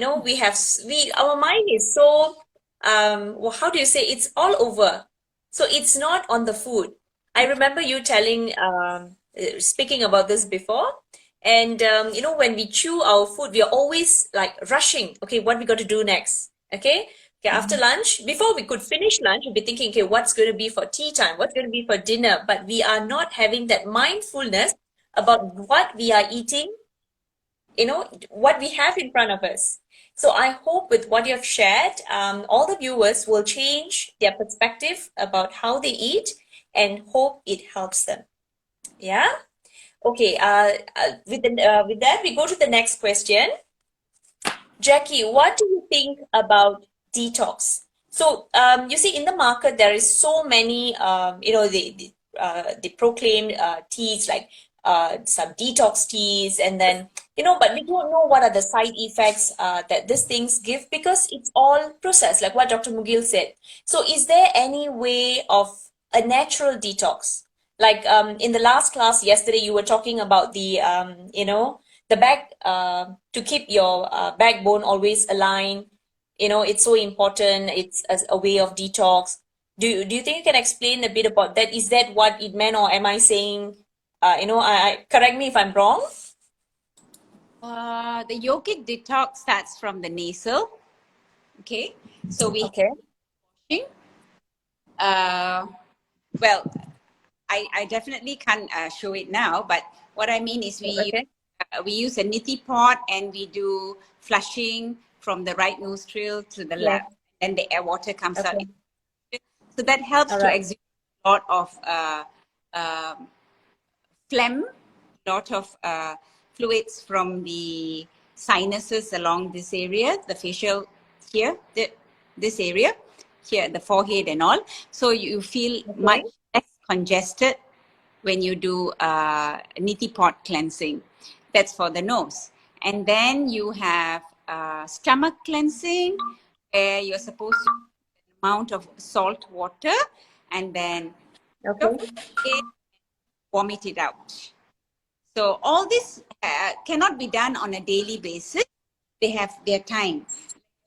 Our mind is so, how do you say, it's all over. So it's not on the food. I remember you speaking about this before. And, when we chew our food, we are always like rushing. Okay, what we got to do next? Okay, after lunch, before we could finish lunch, we'd be thinking, okay, what's going to be for tea time? What's going to be for dinner? But we are not having that mindfulness about what we are eating, what we have in front of us. So I hope with what you have shared, all the viewers will change their perspective about how they eat, and hope it helps them. Yeah. Okay. With that, we go to the next question. Jackie, what do you think about detox? So you see, in the market there is so many, they proclaim teas like some detox teas, and then but we don't know what are the side effects that these things give, because it's all processed, like what Dr. Mugil said. So is there any way of a natural detox? Like in the last class yesterday, you were talking about the the back to keep your backbone always aligned. It's so important. It's a way of detox. Do you think you can explain a bit about that? Is that what it meant, or am I saying? Correct me if I'm wrong. The yogic detox starts from the nasal. Okay, so we well, I definitely can't show it now, but what I mean is we use a neti pot and we do flushing from the right nostril to the left, and the air water comes out. So that helps to exude a lot of phlegm, a lot of fluids from the sinuses along this area, the facial here, this area here, the forehead and all. So you feel much less congested when you do neti pot cleansing. That's for the nose. And then you have stomach cleansing, where you're supposed to use an amount of salt water and then vomit it out. So all this cannot be done on a daily basis. They have their time.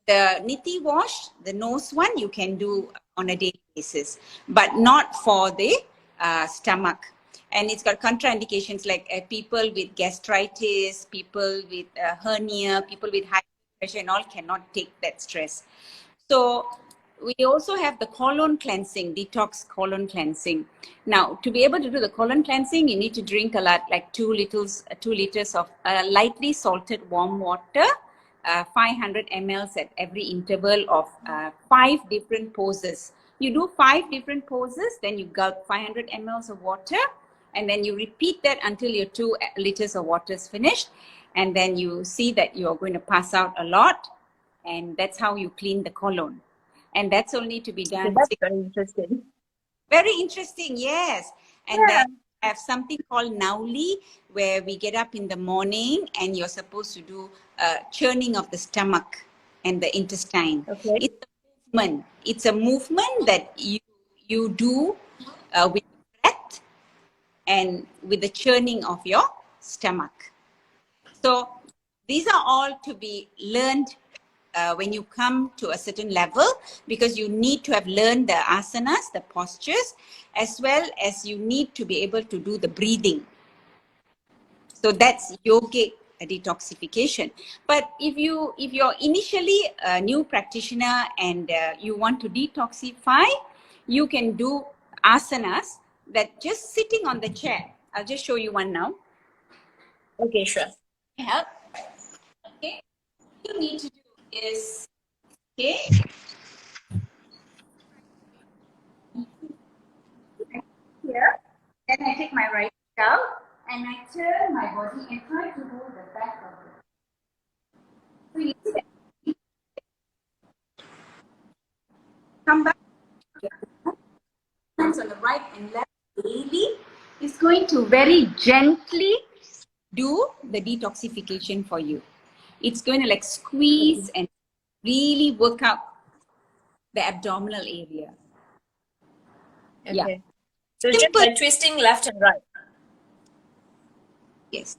The neti wash, the nose one, you can do on a daily basis, but not for the stomach. And it's got contraindications, like people with gastritis, people with hernia, people with high blood pressure and all cannot take that stress. So we also have the colon cleansing, detox colon cleansing. Now, to be able to do the colon cleansing, you need to drink a lot, like 2 liters of lightly salted warm water, 500 mLs at every interval of 5 different poses. You do 5 different poses, then you gulp 500 mLs of water, and then you repeat that until your 2 liters of water is finished. And then you see that you're going to pass out a lot. And that's how you clean the colon. And that's only to be Okay, done. that's very interesting. Very interesting, yes. And then I have something called Nauli, where we get up in the morning and you're supposed to do churning of the stomach and the intestine. Okay. It's a movement. It's a movement that you do with breath and with the churning of your stomach. So these are all to be learned when you come to a certain level, because you need to have learned the asanas, the postures, as well as you need to be able to do the breathing. So that's yogic detoxification. But if you're initially a new practitioner and you want to detoxify, you can do asanas that just sitting on the chair. I'll just show you one now. Okay, sure. Help. Okay. What you need to do is, okay, here, then I take my right leg out and I turn my body and try to hold the back of it. So you see that. Come back. Hands on the right and left daily is going to very gently do the detoxification for you. It's going to like squeeze and really work out the abdominal area. Okay. Yeah. So it's just like twisting left and right. Yes.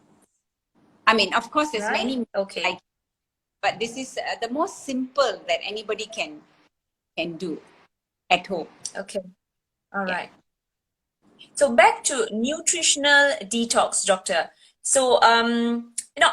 I mean, of course, there's Right? many, Okay. like, but this is the most simple that anybody can do at home. Okay. All Yeah. right. So back to nutritional detox, doctor. So,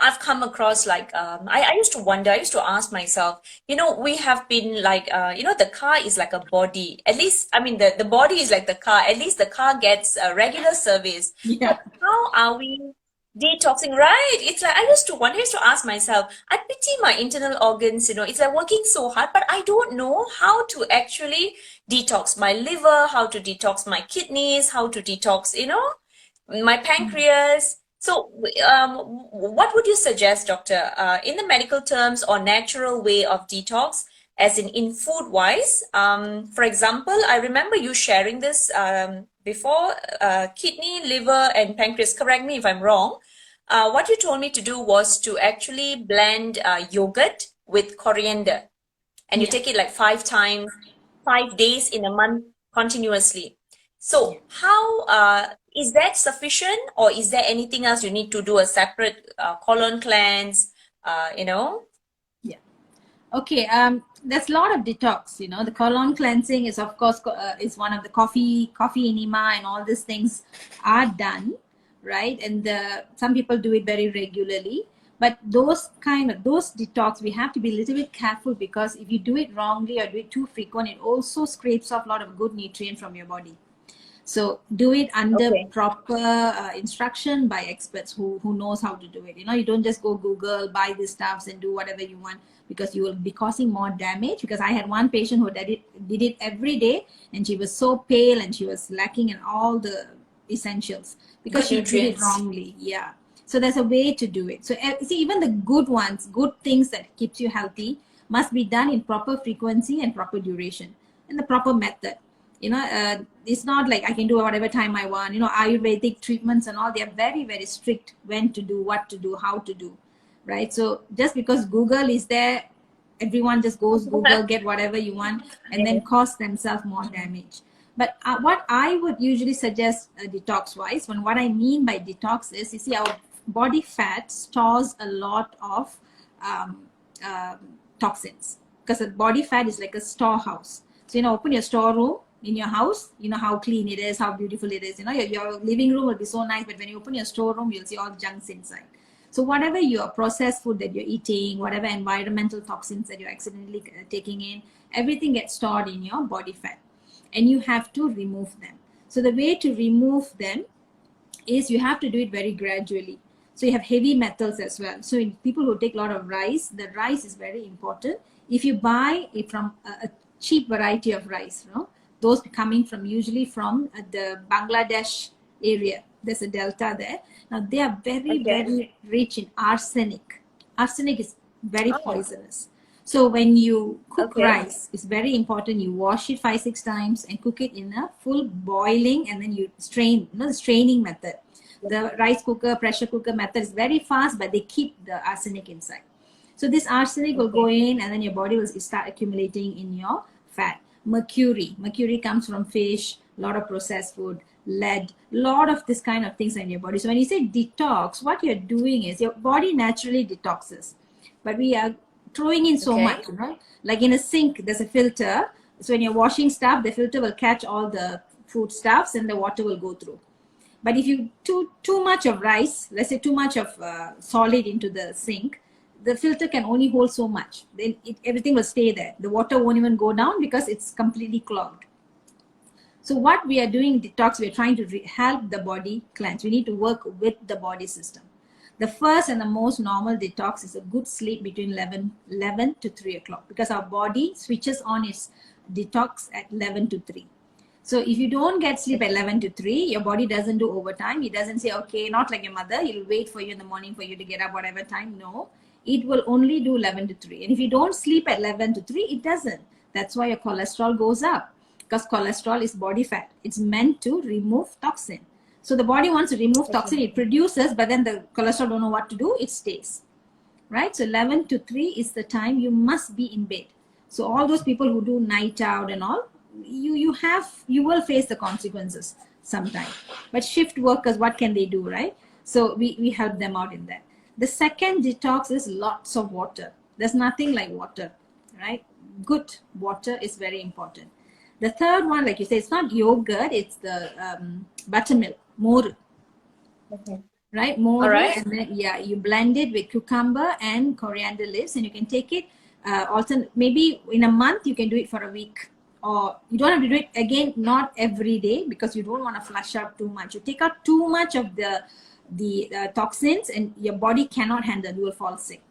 I've come across like, I used to wonder, I used to ask myself, we have been like, the car is like a body. At least, I mean, the body is like the car. At least the car gets a regular service. Yeah. But how are we detoxing? Right? It's like, I used to ask myself, I pity my internal organs, it's like working so hard, but I don't know how to actually detox my liver, how to detox my kidneys, how to detox, my pancreas. So, what would you suggest, doctor, in the medical terms or natural way of detox, as in food wise? For example, I remember you sharing this before, kidney, liver, and pancreas. Correct me if I'm wrong. What you told me to do was to actually blend yogurt with coriander, and you take it like 5 times, 5 days in a month continuously. So how is that sufficient, or is there anything else you need to do, a separate colon cleanse, Yeah. Okay. There's a lot of detox. The colon cleansing is, of course, is one of the coffee enema and all these things are done, right? And some people do it very regularly. But those detox, we have to be a little bit careful, because if you do it wrongly or do it too frequent, it also scrapes off a lot of good nutrient from your body. So do it under proper instruction by experts who knows how to do it. You don't just go Google, buy these stuffs and do whatever you want, because you will be causing more damage. Because I had one patient who did it every day, and she was so pale and she was lacking in all the essentials because she did it wrongly. Yeah. So there's a way to do it. So see, even the good ones, good things that keeps you healthy, must be done in proper frequency and proper duration and the proper method. It's not like I can do whatever time I want. Ayurvedic treatments and all, they are very, very strict when to do, what to do, how to do, right? So just because Google is there, everyone just goes Google, get whatever you want, and then cause themselves more damage. But what I would usually suggest detox wise, what I mean by detox is, you see, our body fat stores a lot of toxins, because the body fat is like a storehouse. So, open your storeroom in your house, how clean it is, how beautiful it is. Your living room will be so nice, but when you open your storeroom, you'll see all junks inside. So whatever your processed food that you're eating, whatever environmental toxins that you're accidentally taking in, everything gets stored in your body fat, and you have to remove them. So the way to remove them is you have to do it very gradually. So you have heavy metals as well. So in people who take a lot of rice, the rice is very important. If you buy it from a cheap variety of rice, you know, those coming from usually from the Bangladesh area, there's a delta there. Now they are very, Okay. very rich in arsenic. Arsenic is very Oh, poisonous. So when you cook okay. rice, it's very important you wash it 5-6 times and cook it in a full boiling, and then you strain, you know, the straining method. The rice cooker, pressure cooker method is very fast, but they keep the arsenic inside. So this arsenic will go Okay. in, and then your body will start accumulating in your fat. Mercury comes from fish, a lot of processed food, lead, a lot of this kind of things in your body. So when you say detox, what you're doing is your body naturally detoxes, but we are throwing in so Okay. much, right? Like in a sink, there's a filter. So when you're washing stuff, the filter will catch all the food stuffs and the water will go through. But if you too much of rice, let's say too much of solid into the sink, the filter can only hold so much. Then everything will stay there. The water won't even go down because it's completely clogged. So what we are doing detox, we are trying to help the body cleanse. We need to work with the body system. The first and the most normal detox is a good sleep between 11 to 3 o'clock, because our body switches on its detox at 11 to 3. So if you don't get sleep at 11 to 3, your body doesn't do overtime. It doesn't say, okay, not like your mother, it'll wait for you in the morning for you to get up whatever time. No, it will only do 11 to 3. And if you don't sleep at 11 to 3, it doesn't. That's why your cholesterol goes up, because cholesterol is body fat. It's meant to remove toxin. So the body wants to remove toxin, it produces, but then the cholesterol don't know what to do, it stays. Right? So 11 to 3 is the time you must be in bed. So all those people who do night out and all, you will face the consequences sometime. But shift workers, what can they do, right? So we help them out in that. The second detox is lots of water. There's nothing like water, right? Good water is very important. The third one, like you say, it's not yogurt, it's the buttermilk, more, Okay. right? All More, right. and then you blend it with cucumber and coriander leaves, and you can take it maybe in a month. You can do it for a week, or you don't have to do it again, not every day, because you don't want to flush out too much. You take out too much of the toxins, and your body cannot handle. You will fall sick.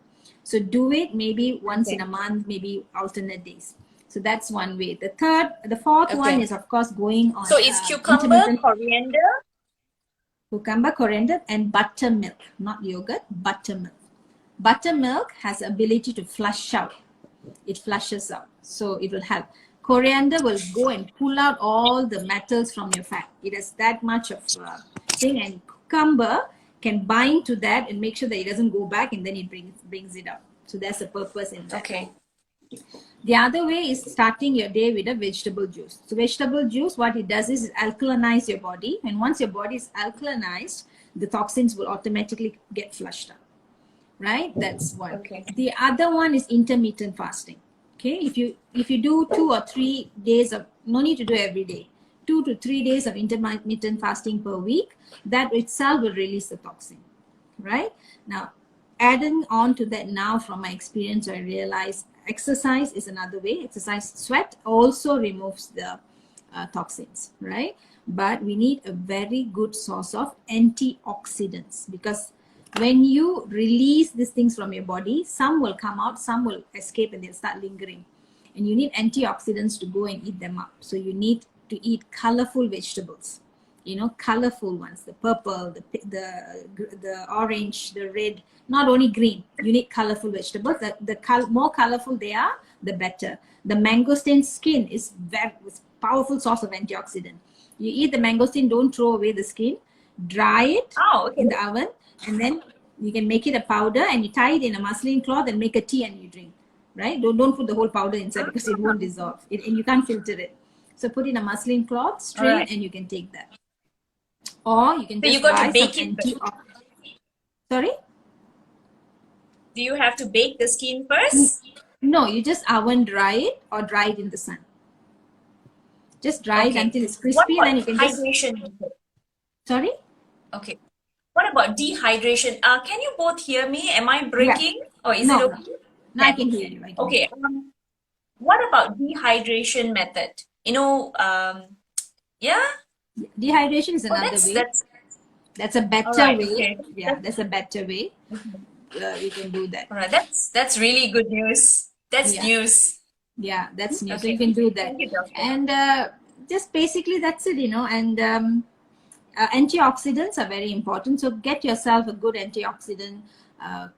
So do it maybe once in Okay. a month, maybe alternate days. So that's one way. The fourth one Okay. is, of course, going on So it's cucumber, intermittent. coriander. Cucumber, coriander, and buttermilk, not yogurt, buttermilk. Buttermilk has the ability to flush out. It flushes out, so it will help. Coriander will go and pull out all the metals from your fat. It has that much of thing, and cucumber can bind to that and make sure that it doesn't go back, and then it brings it out. So that's the purpose in that. Okay. The other way is starting your day with a vegetable juice. So vegetable juice, what it does is it alkalinize your body. And once your body is alkalinized, the toxins will automatically get flushed out. Right? That's one. Okay. The other one is intermittent fasting. Okay, if you do 2 or 3 days of, no need to do every day, 2 to 3 days of intermittent fasting per week, that itself will release the toxin. Right? Now, adding on to that, now from my experience, I realize exercise is another way. Exercise, sweat also removes the toxins, right? But we need a very good source of antioxidants, because when you release these things from your body, some will come out, some will escape, and they'll start lingering. And you need antioxidants to go and eat them up. So you need to eat colorful vegetables, colorful ones, the purple, the orange, the red, not only green. You need colorful vegetables. The more colorful they are, the better. The mangosteen skin is very powerful source of antioxidant. You eat the mangosteen, don't throw away the skin, dry it in the oven, and then you can make it a powder, and you tie it in a muslin cloth and make a tea and you drink. Right? Don't put the whole powder inside, because it won't dissolve, and you can't filter it. So put in a muslin cloth, strain, and you can take that. Or you can So you just got to buy some bake it. Sorry? Do you have to bake the skin first? No, you just oven dry it or dry it in the sun. Just dry it until it's crispy, What then you can just. hydration? Sorry? Okay. what about dehydration? Can you both hear me? Am I Yeah. breaking or is it No, no. okay? No, I can hear you. I can hear Okay. you. What about dehydration method? Yeah. Dehydration is Oh, another way. that's That's a all better right. way. Okay. Yeah, that's a better way. Mhm. You can do that. All right. That's really good news. That's Yeah. news. Yeah, that's new. So you Okay. can do that. Thank you, doctor. And just basically that's it, and antioxidants are very important. So get yourself a good antioxidant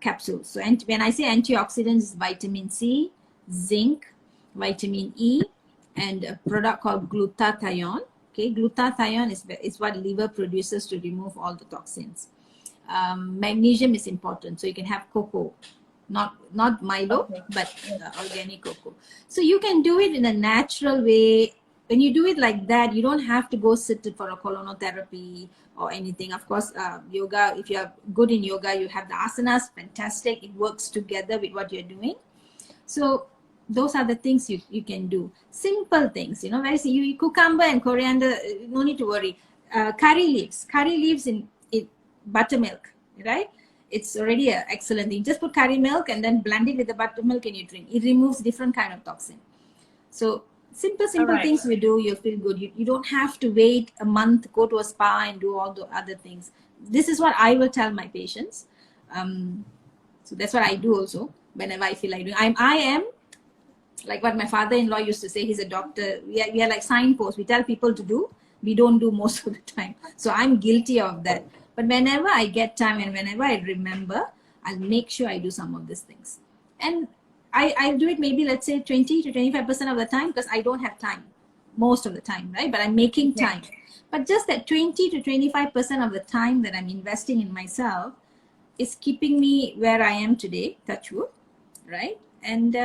capsule. So when I say antioxidants, vitamin C, zinc, vitamin E, and a product called glutathione. Okay, glutathione is what liver produces to remove all the toxins. Magnesium is important, so you can have cocoa, not Milo, Okay. but organic cocoa. So you can do it in a natural way. When you do it like that, you don't have to go sit for a colonotherapy or anything. Of course, yoga, if you're good in yoga, you have the asanas, fantastic. It works together with what you're doing. So those are the things you can do. Simple things, very you cucumber and coriander, no need to worry. Curry leaves in buttermilk, right? It's already an excellent thing. Just put curry milk and then blend it with the buttermilk and you drink. It removes different kind of toxin. So All simple right. things we do, you'll feel good. You don't have to wait a month, go to a spa and do all the other things. This is what I will tell my patients. So that's what I do also whenever I feel like doing. I am like what my father-in-law used to say. He's a doctor. We are like signposts. We tell people to do, we don't do most of the time. So I'm guilty of that. But whenever I get time and whenever I remember, I'll make sure I do some of these things. And I do it maybe, let's say, 20 to 25% of the time, because I don't have time most of the time, right? But I'm making time. But just that 20 to 25% of the time that I'm investing in myself is keeping me where I am today, touch wood, right? And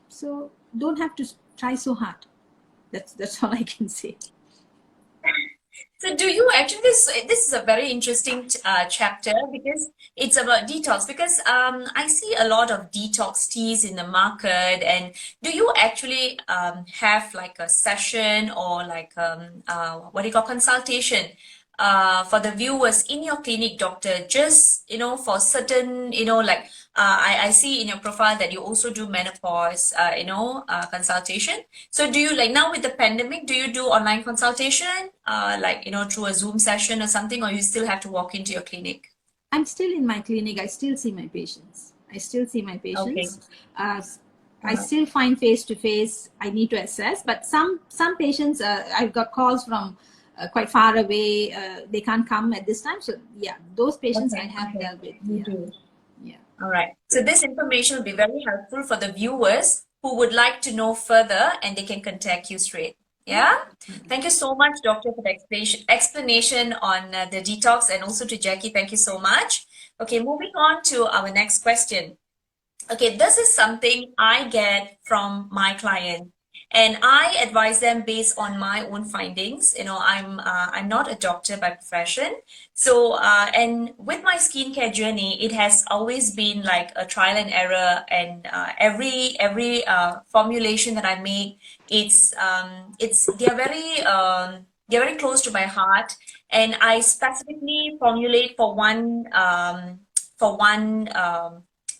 so don't have to try so hard. That's all I can say. So do you actually, this is a very interesting chapter because it's about detox, because I see a lot of detox teas in the market. And do you actually have like a session or like what do you call, consultation for the viewers in your clinic, doctor, just for certain, like I see in your profile that you also do menopause consultation. So do you, like, now with the pandemic, do you do online consultation like through a Zoom session or something, or you still have to walk into your clinic? I'm still in my clinic. I still see my patients. Okay. I still find face to face. I need to assess, but some patients, I've got calls from quite far away. They can't come at this time. So yeah, those patients I have dealt with. You Yeah, do. yeah. All right. So this information will be very helpful for the viewers who would like to know further, and they can contact you straight. Yeah. Thank you so much, doctor, for the explanation on the detox, and also to Jackie. Thank you so much. Okay, moving on to our next question. Okay, this is something I get from my client, and I advise them based on my own findings. I'm not a doctor by profession. So and with my skincare journey, it has always been like a trial and error. And every formulation that I make, they're very close to my heart. And I specifically formulate for one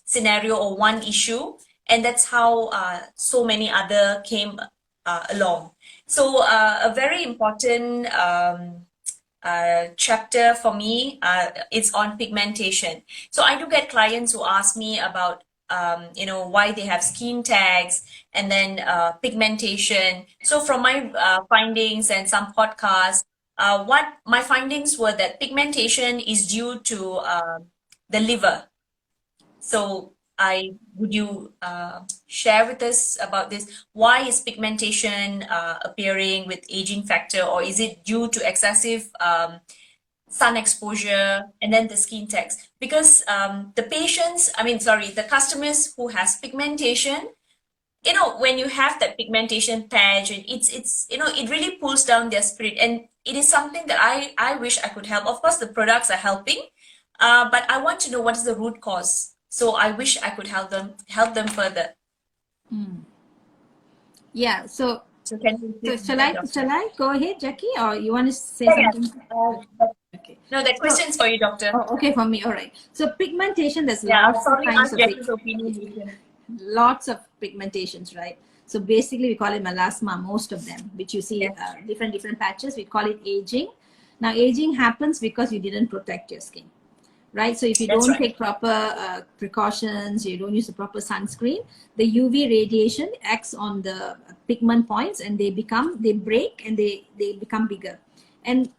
scenario or one issue, and that's how so many other came along. So a very important chapter for me is on pigmentation. So I do get clients who ask me about why they have skin tags, and then pigmentation. So from my findings and some podcasts, what my findings were that pigmentation is due to the liver. So would you share with us about this? Why is pigmentation appearing with aging factor, or is it due to excessive sun exposure and then the skin tags? Because the customers who has pigmentation, when you have that pigmentation patch, and it really pulls down their spirit, and it is something that I wish I could help. Of course, the products are helping, but I want to know what is the root cause. So I wish I could help them further. Yeah. So So can you So please do that, doctor? shall I go ahead, Jackie, or you want to say Yeah, something? Okay. no, that So, question is for you, doctor. oh, okay, for me. All right. So pigmentation, there's Yeah, I'll lots of probably kinds ask of Jackie's opinion later. lots of pigmentations, right? So basically, we call it melasma, most of them, which you see Yes. different patches. We call it aging. Now, aging happens because you didn't protect your skin, right? So if you That's don't right. take proper precautions, you don't use the proper sunscreen, the UV radiation acts on the pigment points and they break and they become bigger. And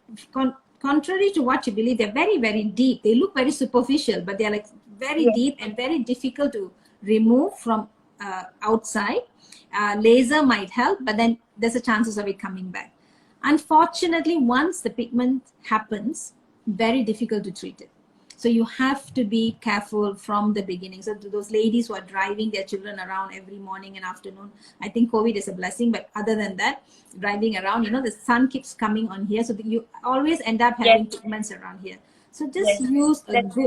contrary to what you believe, they're very, very deep. They look very superficial, but they're like very Yes. deep and very difficult to remove from outside. Laser might help, but then there's a chances of it coming back. Unfortunately, once the pigment happens, very difficult to treat it. So you have to be careful from the beginning. So to those ladies who are driving their children around every morning and afternoon, I think COVID is a blessing. But other than that, driving around, the sun keeps coming on here. So you always end up Yes. having pigments around here. So just Yes. use That's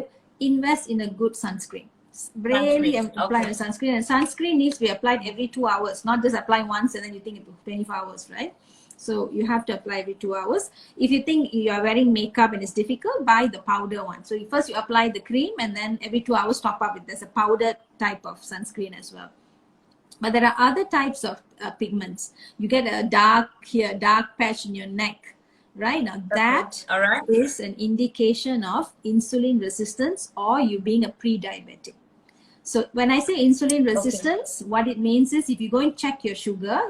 invest in a good sunscreen. Really sunscreen. apply Okay. a sunscreen. And sunscreen needs to be applied every 2 hours, not just apply once and then you think it took 24 hours, right? So you have to apply every 2 hours. If you think you are wearing makeup and it's difficult, buy the powder one. So first you apply the cream and then every 2 hours top up with there's a powder type of sunscreen as well. But there are other types of pigments. You get a dark patch in your neck, right? Now that All right. is an indication of insulin resistance or you being a pre-diabetic. So when I say insulin resistance, what it means is if you go and check your sugar,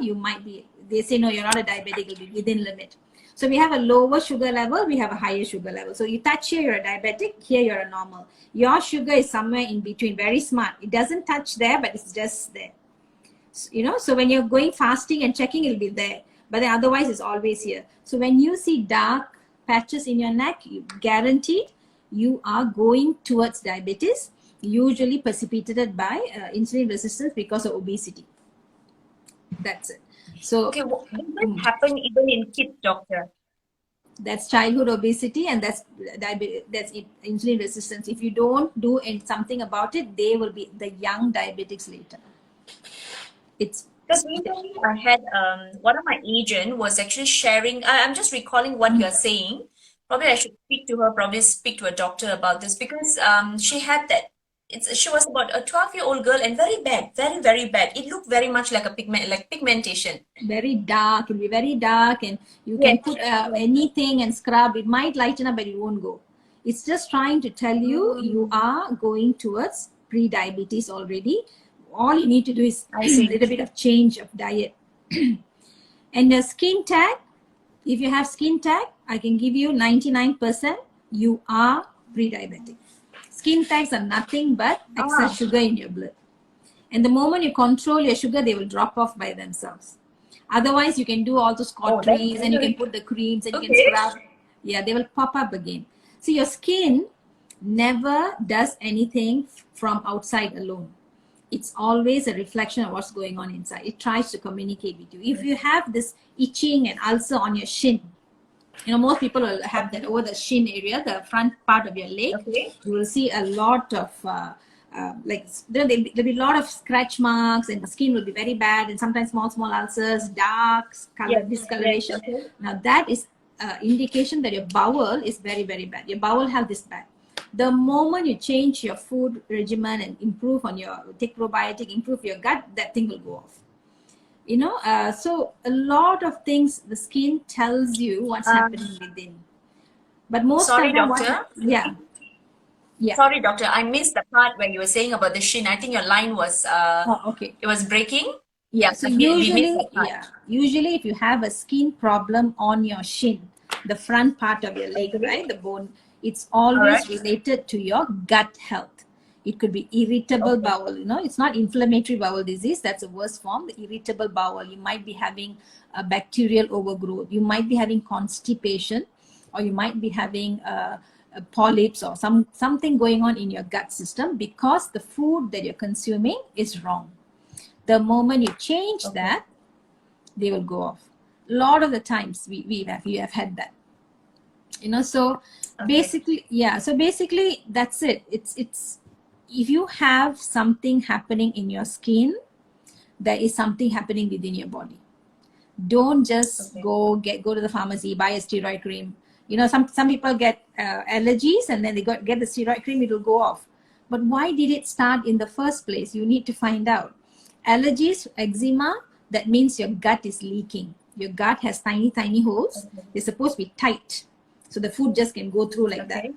they say, no, you're not a diabetic, it'll be within limit. So we have a lower sugar level, we have a higher sugar level. So you touch here, you're a diabetic, here you're a normal. Your sugar is somewhere in between, very smart. It doesn't touch there, but it's just there. So when you're going fasting and checking, it'll be there. But then otherwise, it's always here. So when you see dark patches in your neck, you guaranteed you are going towards diabetes, usually precipitated by insulin resistance because of obesity. That's it. So Okay, does this happen even in kids, doctor? that's childhood obesity and that's insulin resistance. If you don't do something about it, they will be the young diabetics later. Because recently I had one of my agent was actually sharing. I'm just recalling what you're saying. Probably I should speak to her. Probably speak to a doctor about this because she had that. She was about a 12-year-old girl and very bad, very very bad. It looked very much like pigmentation. Very dark. It'll be very dark, and you can Yes. put anything and scrub. It might lighten up, but it won't go. It's just trying to tell you you are going towards pre-diabetes already. All you need to do is a little bit of change of diet. And the skin tag, if you have skin tag, I can give you 99% you are pre-diabetic. Skin tags are nothing but excess sugar in your blood. And the moment you control your sugar, they will drop off by themselves. Otherwise, you can do all those cauteries and you can put the creams and you can scrub. Yeah, they will pop up again. So your skin never does anything from outside alone. It's always a reflection of what's going on inside. It tries to communicate with you. If you have this itching and ulcer on your shin, most people will have that over the shin area, the front part of your leg. Okay. You will see a lot of there'll be a lot of scratch marks and the skin will be very bad and sometimes small ulcers, dark color, discoloration. Yes, okay. Now that is indication that your bowel is very, very bad. Your bowel health is bad. The moment you change your food regimen and take probiotic, improve your gut, that thing will go off. So a lot of things the skin tells you what's happening within. But most Sorry, of them, doctor. yeah. Sorry, doctor. I missed the part where you were saying about the shin. I think your line was okay. It was breaking. Yeah. So usually if you have a skin problem on your shin, the front part of your leg, right, the bone, it's always related to your gut health. It could be irritable bowel, it's not inflammatory bowel disease. That's a worse form, the irritable bowel. You might be having a bacterial overgrowth. You might be having constipation, or you might be having polyps or something going on in your gut system because the food that you're consuming is wrong. The moment you change that, they will go off. A lot of the times we have had that. So basically, so basically that's it. It's if you have something happening in your skin, there is something happening within your body. Don't just Okay. go to the pharmacy, buy a steroid cream. Some people get allergies, and then they get the steroid cream, it will go off. But why did it start in the first place? You need to find out. Allergies, eczema, that means your gut is leaking. Your gut has tiny, tiny holes. They're supposed to be tight, so the food just can go through like that. Okay.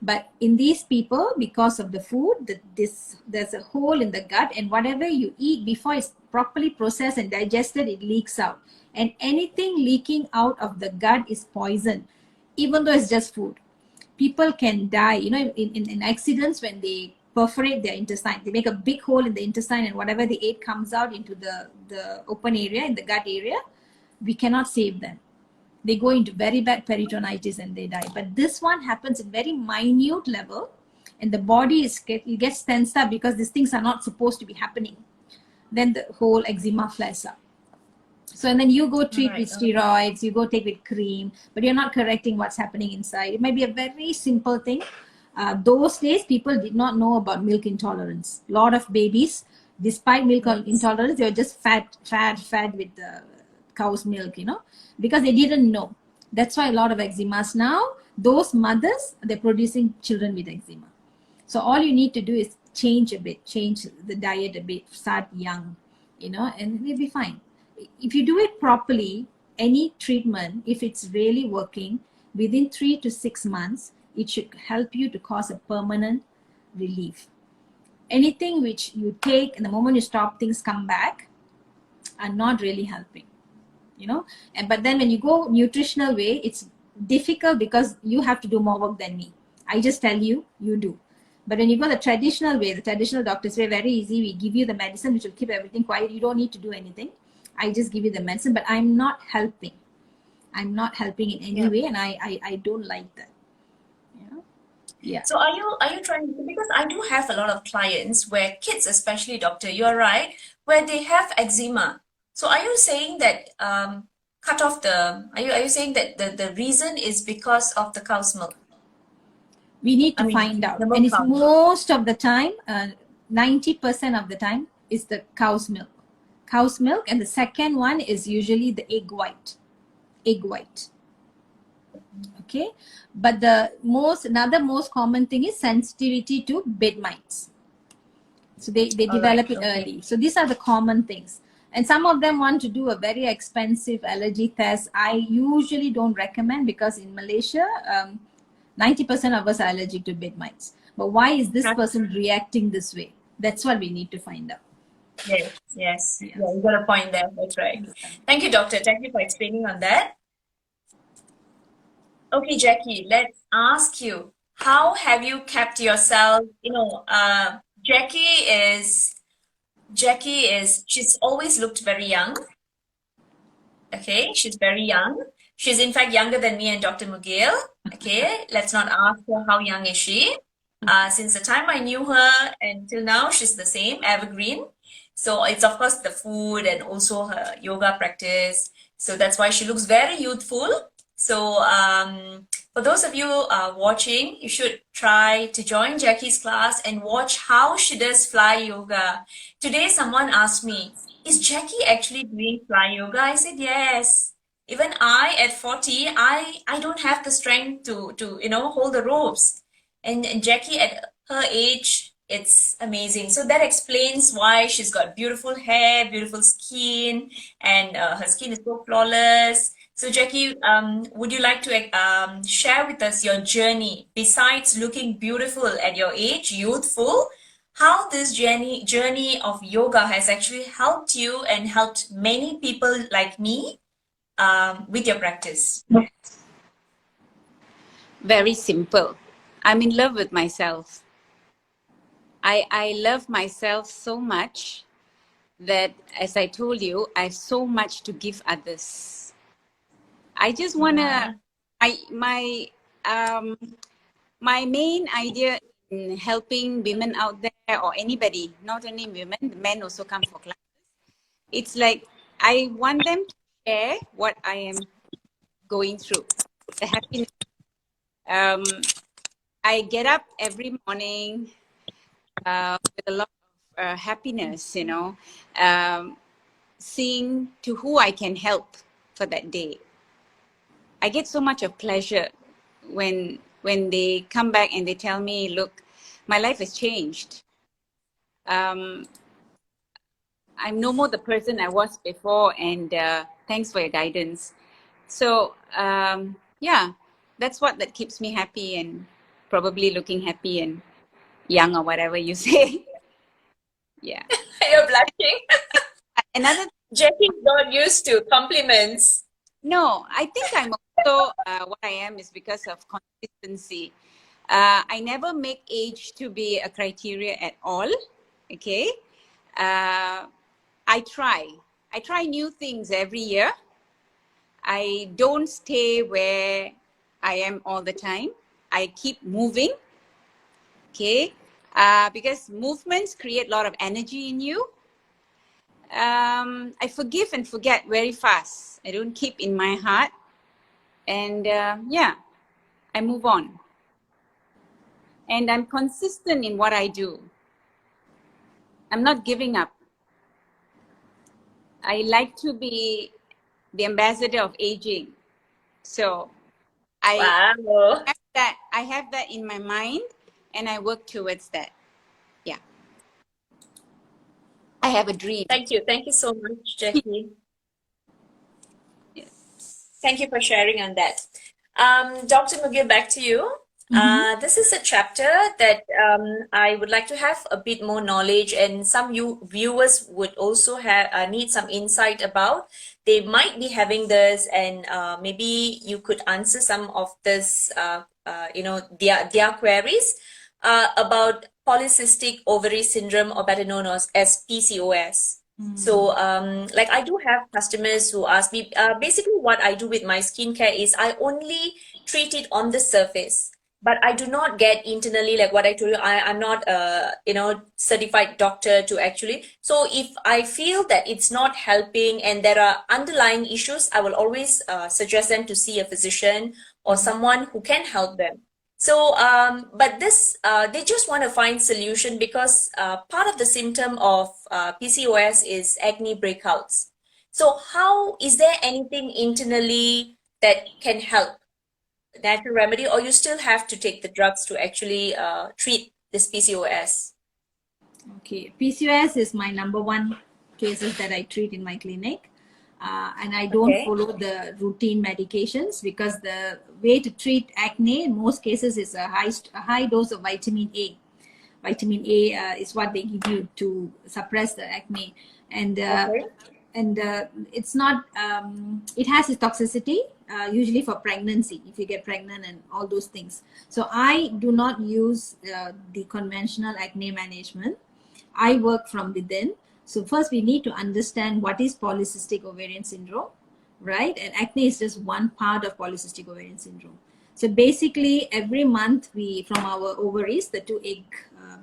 But in these people, because of the food, there's a hole in the gut, and whatever you eat before it's properly processed and digested, it leaks out. And anything leaking out of the gut is poison, even though it's just food. People can die, in accidents when they perforate their intestine. They make a big hole in the intestine, and whatever they ate comes out into the open area, in the gut area. We cannot save them. They go into very bad peritonitis and they die. But this one happens in very minute level, and the body it gets tensed up because these things are not supposed to be happening. Then the whole eczema flares up. So, and then you go treat with steroids, you go take with cream, but you're not correcting what's happening inside. It might be a very simple thing. Those days, people did not know about milk intolerance. A lot of babies, despite milk intolerance, they were just fat with the cow's milk, because they didn't know. That's why a lot of eczemas now, those mothers, they're producing children with eczema. So all you need to do is change the diet a bit, start young, and you'll be fine. If you do it properly, any treatment, if it's really working, within 3 to 6 months, it should help you to cause a permanent relief. Anything which you take and the moment you stop, things come back, are not really helping. But then when you go nutritional way, it's difficult because you have to do more work than me. I just tell you, you do. But when you go the traditional way, the traditional doctors way, very easy. We give you the medicine which will keep everything quiet. You don't need to do anything. I just give you the medicine, but I'm not helping. I'm not helping in any way, and I don't like that. Yeah. So are you trying to, because I do have a lot of clients where kids, especially, doctor, you're right, where they have eczema. So are you saying that cut off the, are you saying that the reason is because of the cow's milk? We need to find out. And it's most of the time, 90% of the time, is the cow's milk. Cow's milk, and the second one is usually the egg white. Okay, but another most common thing is sensitivity to bed mites. So they develop it early. So these are the common things. And some of them want to do a very expensive allergy test. I usually don't recommend, because in Malaysia, 90% of us are allergic to bed mites. But why is this person reacting this way? That's what we need to find out. Yes. Yeah, you got a point there. That's right. Thank you, doctor. Thank you for explaining on that. Okay, Jackie, let's ask you, how have you kept yourself, she's always looked very young. Okay, she's very young. She's in fact younger than me and Dr. Mugil. Okay, let's not ask her how young is she. Since the time I knew her until now, she's the same, evergreen. So it's of course the food and also her yoga practice. So that's why she looks very youthful. So for those of you watching, you should try to join Jackie's class and watch how she does fly yoga. Today someone asked me, is Jackie actually doing fly yoga? I said yes. Even I at 40, I don't have the strength to hold the ropes. And Jackie at her age, it's amazing. So that explains why she's got beautiful hair, beautiful skin, and her skin is so flawless. So Jackie, would you like to share with us your journey, besides looking beautiful at your age, youthful, how this journey of yoga has actually helped you and helped many people like me with your practice? Very simple. I'm in love with myself. I love myself so much that, as I told you, I have so much to give others. I just want to, my main idea in helping women out there, or anybody, not only women, the men also come for classes. It's like, I want them to share what I am going through, the happiness. I get up every morning with a lot of happiness, seeing to who I can help. for that day. I get so much of pleasure when they come back and they tell me, look, my life has changed. I'm no more the person I was before, and thanks for your guidance. So yeah, that's that keeps me happy and probably looking happy and young or whatever you say. Yeah. You're blushing. Another Jackie's not used to compliments. No, I think I'm also what I am is because of consistency. I never make age to be a criteria at all. Okay. I try new things every year. I don't stay where I am all the time. I keep moving. Okay. Because movements create a lot of energy in you. I forgive and forget very fast. I don't keep in my heart. And yeah, I move on. And I'm consistent in what I do. I'm not giving up. I like to be the ambassador of aging. So Wow. I have that in my mind and I work towards that. Yeah. I have a dream. Thank you. Thank you so much, Jackie. Yes. Thank you for sharing on that. Dr. Mughil, back to you. This is a chapter that I would like to have a bit more knowledge, and some viewers would also have need some insight about. They might be having this, and maybe you could answer some of this, their queries about polycystic ovary syndrome, or better known as PCOS. So, like I do have customers who ask me, basically what I do with my skincare is I only treat it on the surface, but I do not get internally, like what I told you, I'm not a, certified doctor to actually. So if I feel that it's not helping and there are underlying issues, I will always suggest them to see a physician or someone who can help them. So, but this, they just want to find solution because part of the symptom of PCOS is acne breakouts. So how, is there anything internally that can help, natural remedy, or you still have to take the drugs to actually treat this PCOS? Okay, PCOS is my number one cases that I treat in my clinic. And I don't Okay. follow the routine medications because the way to treat acne in most cases is a high dose of vitamin A. Vitamin A is what they give you to suppress the acne, and Okay. it's not. It has its toxicity usually for pregnancy if you get pregnant and all those things. So I do not use the conventional acne management. I work from within. So first we need to understand what is polycystic ovarian syndrome, right? And acne is just one part of polycystic ovarian syndrome. So basically every month from our ovaries, the 2 egg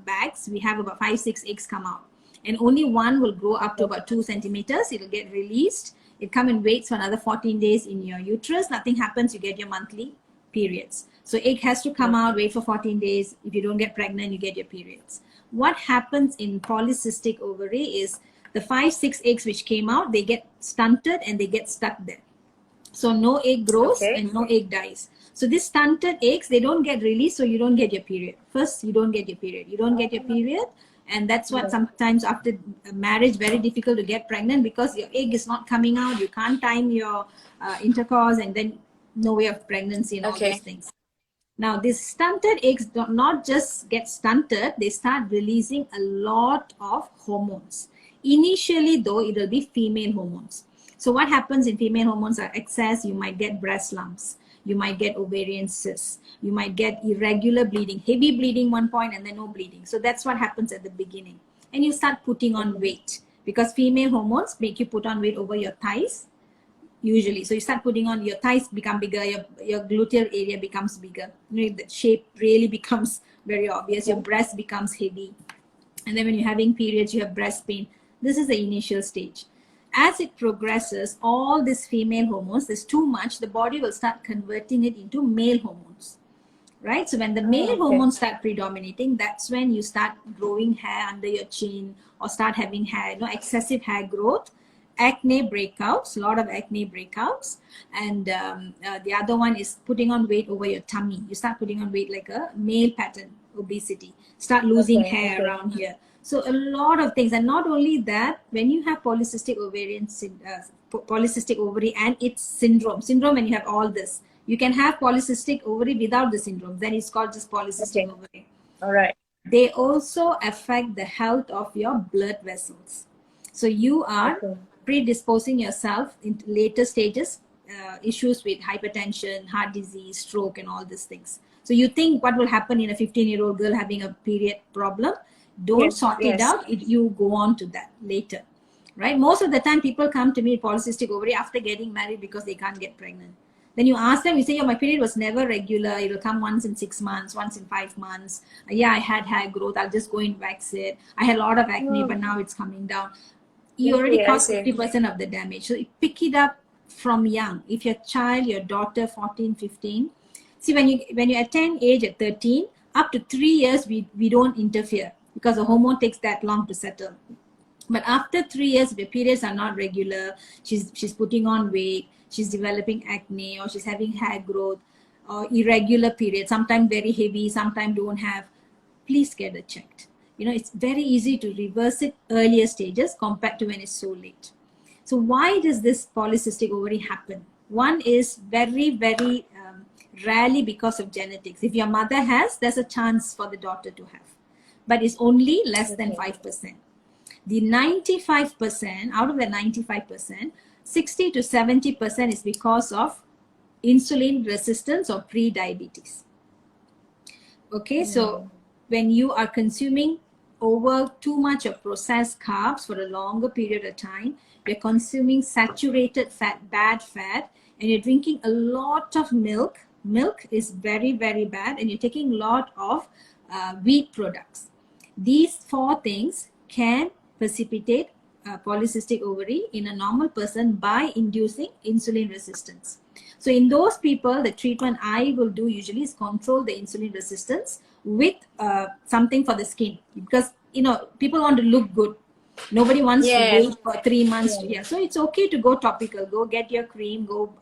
bags, we have about 5-6 eggs come out. And only one will grow up to about 2 centimeters. It'll get released. It come and waits for another 14 days in your uterus. Nothing happens. You get your monthly periods. So egg has to come out, wait for 14 days. If you don't get pregnant, you get your periods. What happens in polycystic ovary is the 5-6 eggs which came out, they get stunted and they get stuck there. So no egg grows and no egg dies. So these stunted eggs, they don't get released, so you don't get your period. First, you don't get your period. You don't get your period, and that's what sometimes after marriage, very difficult to get pregnant because your egg is not coming out. You can't time your intercourse, and then no way of pregnancy and all those things. Now, these stunted eggs do not just get stunted, they start releasing a lot of hormones. Initially, though, it will be female hormones. So what happens in female hormones are excess. You might get breast lumps. You might get ovarian cysts. You might get irregular bleeding, heavy bleeding one point and then no bleeding. So that's what happens at the beginning. And you start putting on weight because female hormones make you put on weight over your thighs. Usually, so you start putting on, your thighs become bigger, your gluteal area becomes bigger, the shape really becomes very obvious, your breast becomes heavy, and then when you're having periods, you have breast pain. This is the initial stage. As it progresses, all these female hormones, there's too much, the body will start converting it into male hormones, right? So when the male hormones start predominating, that's when you start growing hair under your chin or start having hair, excessive hair growth. acne breakouts, a lot of acne breakouts. And the other one is putting on weight over your tummy. You start putting on weight like a male pattern obesity, start losing Okay. hair Okay. around here. So a lot of things. And not only that, when you have polycystic polycystic ovary and its syndrome, when you have all this, you can have polycystic ovary without the syndrome, then it's called just polycystic Okay. ovary. All right. They also affect the health of your blood vessels. So you are Okay. predisposing yourself in later stages, issues with hypertension, heart disease, stroke, and all these things. So you think what will happen in a 15-year-old girl having a period problem? Don't Yes. sort it Yes. out. You go on to that later, right? Most of the time, people come to me with polycystic ovary after getting married because they can't get pregnant. Then you ask them, you say, "Oh, my period was never regular. It'll come once in 6 months, once in 5 months. Yeah, I had hair growth. I'll just go and wax it. I had a lot of acne, but now it's coming down." You I already see. I caused see. 50% of the damage. So pick it up from young. If your child, your daughter, 14, 15, see, when you attain age at 13, up to 3 years, we don't interfere because the hormone takes that long to settle. But after 3 years, if the periods are not regular, she's putting on weight, she's developing acne, or she's having hair growth, or irregular periods, sometimes very heavy, sometimes don't have, please get it checked. It's very easy to reverse it earlier stages compared to when it's so late. So why does this polycystic ovary happen? One is very, very rarely because of genetics. If your mother has, there's a chance for the daughter to have, but it's only less than Okay. 5%. The 95%, out of the 95%, 60 to 70% is because of insulin resistance or pre-diabetes. Okay, so when you are consuming over too much of processed carbs for a longer period of time, you're consuming saturated fat, bad fat, and you're drinking a lot of milk. Milk is very, very bad, and you're taking a lot of wheat products. These four things can precipitate polycystic ovary in a normal person by inducing insulin resistance. So in those people, the treatment I will do usually is control the insulin resistance with something for the skin, because people want to look good. Nobody wants to Yes. wait for 3 months Yeah. so it's okay to go topical, go get your cream, go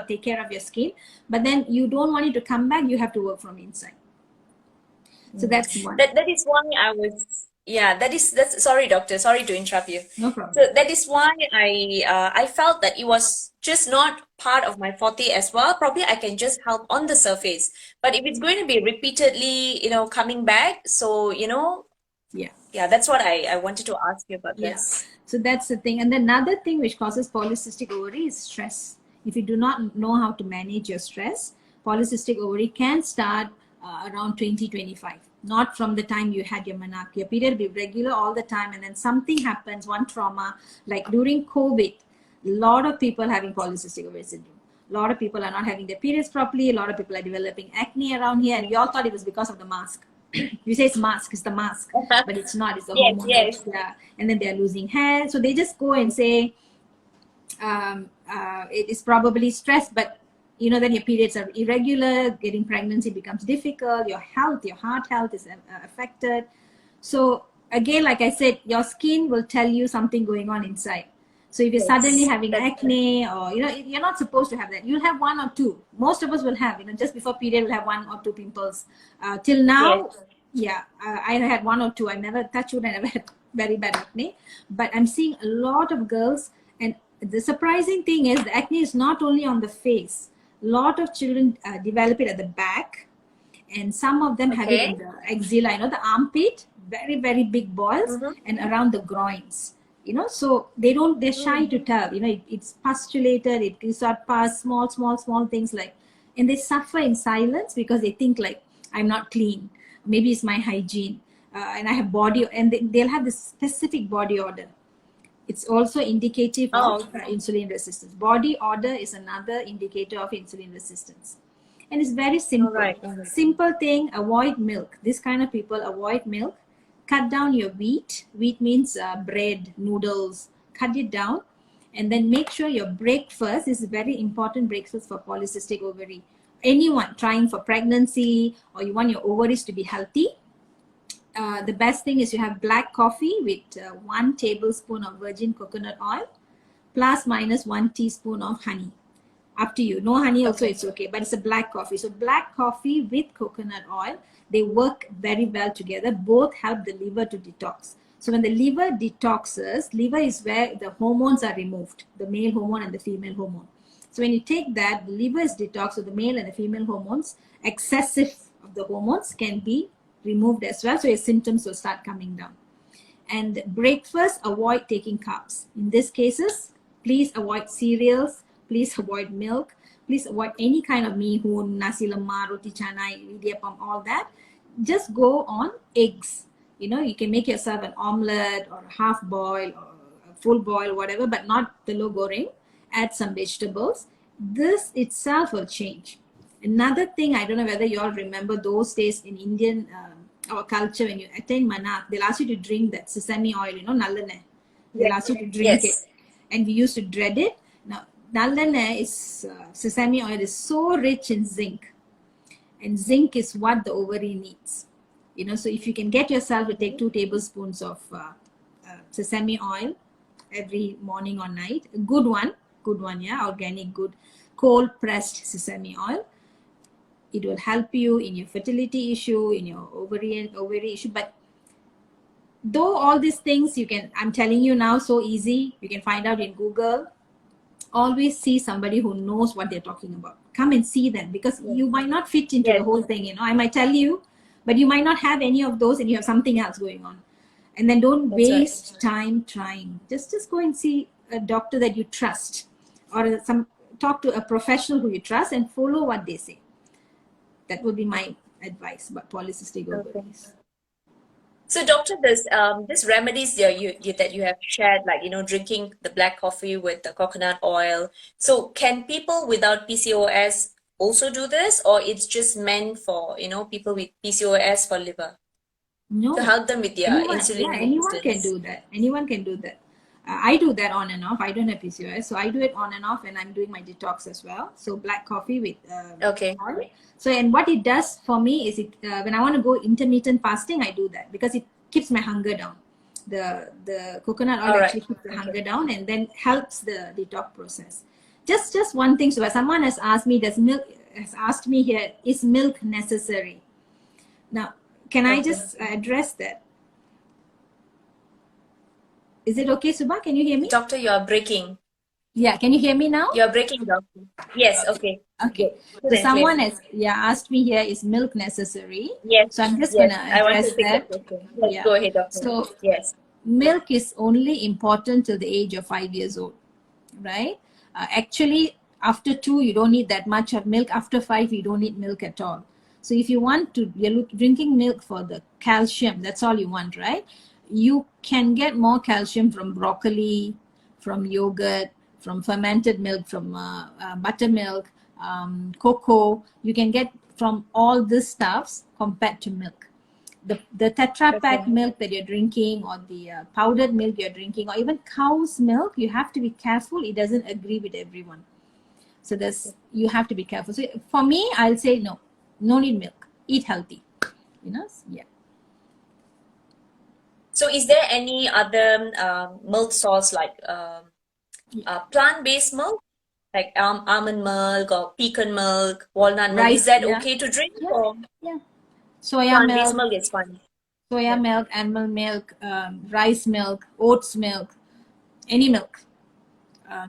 take care of your skin, but then you don't want it to come back, you have to work from inside. So that's one. That is why I was, yeah, that's sorry, doctor, sorry to interrupt you. No problem. So that is why I felt that it was just not part of my forte as well. Probably I can just help on the surface, but if it's going to be repeatedly, coming back, so Yeah. that's what I wanted to ask you about Yeah. this. So that's the thing. And another thing which causes polycystic ovary is stress. If you do not know how to manage your stress, polycystic ovary can start around 2025. Not from the time you had your menarche. Your period will be regular all the time, and then something happens, one trauma, like during COVID, a lot of people having polycystic ovary syndrome. A lot of people are not having their periods properly. A lot of people are developing acne around here, and we all thought it was because of the mask. You say it's mask, it's the mask, but it's not. It's the Yes, hormone. yes. Yeah. And then they're losing hair, so they just go and say it is probably stress, but then your periods are irregular, getting pregnancy becomes difficult, your heart health is affected. So again, like I said, your skin will tell you something going on inside. So if you're suddenly Yes. having acne, or you're not supposed to have that. You'll have one or two. Most of us will have, just before period, we'll have one or two pimples. Till now, Yes. I had one or two. I never touched wood. I never had very bad acne, but I'm seeing a lot of girls. And the surprising thing is, the acne is not only on the face. A lot of children develop it at the back, and some of them have it in Okay. the axilla, the armpit, very, very big boils, and around the groins. So they're shy to tell. It's pustulated, it is not pus, small things and they suffer in silence because they think like, I'm not clean, maybe it's my hygiene, and I have body, and they'll have this specific body odor. It's also indicative of insulin resistance. Body odor is another indicator of insulin resistance. And it's very simple. All right. Simple thing, avoid milk. This kind of people avoid milk. Cut down your wheat. Wheat means bread, noodles. Cut it down. And then make sure your breakfast is a very important breakfast for polycystic ovary. Anyone trying for pregnancy, or you want your ovaries to be healthy, the best thing is you have black coffee with 1 tablespoon of virgin coconut oil, plus minus 1 teaspoon of honey. Up to you. No honey also, Okay. it's okay, but it's a black coffee. So black coffee with coconut oil, they work very well together. Both help the liver to detox. So when the liver detoxes, liver is where the hormones are removed, the male hormone and the female hormone. So when you take that, the liver is detoxed, so the male and the female hormones, excessive of the hormones can be removed as well. So your symptoms will start coming down. And breakfast, avoid taking carbs. In these cases, please avoid cereals, please avoid milk, please avoid any kind of mihun, nasi lemak, roti canai, idiyappam, all that. Just go on eggs. You know, you can make yourself an omelette or a half boil or a full boil, whatever, but not telur goreng. Add some vegetables. This itself will change. Another thing, I don't know whether you all remember those days in Indian our culture, when you attend manak, they'll ask you to drink that sesame oil, you know, nallanai. They'll ask you to drink it. Yes. And we used to dread it. Now, nallanai is, sesame oil is so rich in zinc. And zinc is what the ovary needs. You know, so if you can get yourself to take 2 tablespoons of sesame oil every morning or night, a good one, yeah, organic, good, cold pressed sesame oil. It will help you in your fertility issue, in your ovary issue. But though all these things you can, I'm telling you now, so easy, you can find out in Google. Always see somebody who knows what they're talking about. Come and see them, because you might not fit into the whole thing. You know, I might tell you, but you might not have any of those, and you have something else going on. And then don't waste time trying. Just go and see a doctor that you trust, or talk to a professional who you trust, and follow what they say. That would be my advice about polycystic ovaries. So, doctor, this remedies that you have shared, like, you know, drinking the black coffee with the coconut oil. So, can people without PCOS also do this, or it's just meant for, you know, people with PCOS for liver? No, To help them with their insulin anyone can resistance. do that. Anyone can do that. I do that on and off. I don't have PCOS, so I do it on and off, and I'm doing my detox as well. So black coffee with oil. So, and what it does for me is, when I want to go intermittent fasting, I do that because it keeps my hunger down. The coconut oil actually keeps the hunger down, and then helps the detox process. Just one thing. So, someone has asked me, here, is milk necessary? Now, can I just address that? Is it okay, Subha? Can you hear me? Doctor, you are breaking. Yeah, can you hear me now? You're breaking, doctor. Yes, okay. Okay. So someone has asked me here, is milk necessary? Yes. So I'm just going to address that. Yes, go ahead, doctor. So yes, milk is only important till the age of 5 years old, right? Actually, after 2, you don't need that much of milk. After 5, you don't need milk at all. So if you want to, you're drinking milk for the calcium, that's all you want, right? You can get more calcium from broccoli, from yogurt, from fermented milk, from buttermilk, cocoa. You can get from all these stuffs compared to milk. The Tetra Pak milk that you're drinking, or the powdered milk you're drinking, or even cow's milk, you have to be careful. It doesn't agree with everyone. So you have to be careful. So for me, I'll say no need milk. Eat healthy. You know, yeah. So is there any other milk source, like plant-based milk, like almond milk or pecan milk, walnut milk? Is that okay to drink? Yeah. Or Soya plant-based milk is fine. Soya milk, animal milk, rice milk, oats milk, any milk.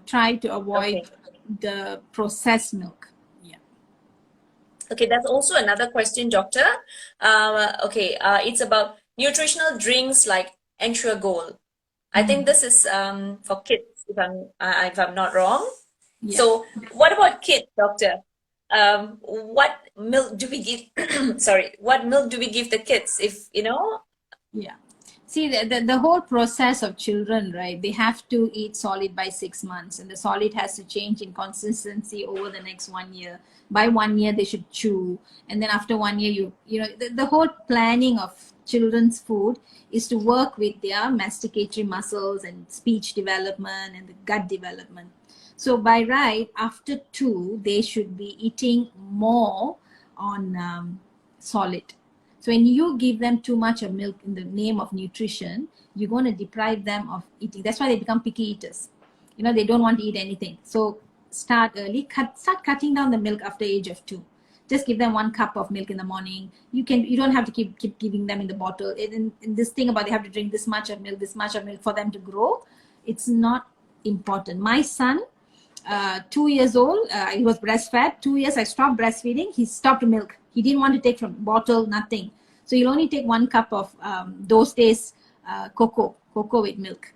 Try to avoid the processed milk. Yeah. Okay, that's also another question, doctor. It's about nutritional drinks like Entragold. I think this is for kids, if I'm not wrong. Yeah. So what about kids, doctor? What milk do we give? What milk do we give the kids? If you know? Yeah. See, the whole process of children, right? They have to eat solid by 6 months, and the solid has to change in consistency over the next 1 year. By 1 year, they should chew, and then after 1 year, you know, the whole planning of children's food is to work with their masticatory muscles and speech development and the gut development. So by right, after 2, they should be eating more on solid. So when you give them too much of milk in the name of nutrition, you're going to deprive them of eating. That's why they become picky eaters. they don't want to eat anything. So start early, start cutting down the milk after age of 2. Just give them 1 cup of milk in the morning. You don't have to keep giving them in the bottle. In this thing about they have to drink this much of milk for them to grow, it's not important. My son, 2 years old, he was breastfed. 2 years I stopped breastfeeding. He stopped milk. He didn't want to take from bottle, nothing. So he'll only take 1 cup of those days cocoa with milk.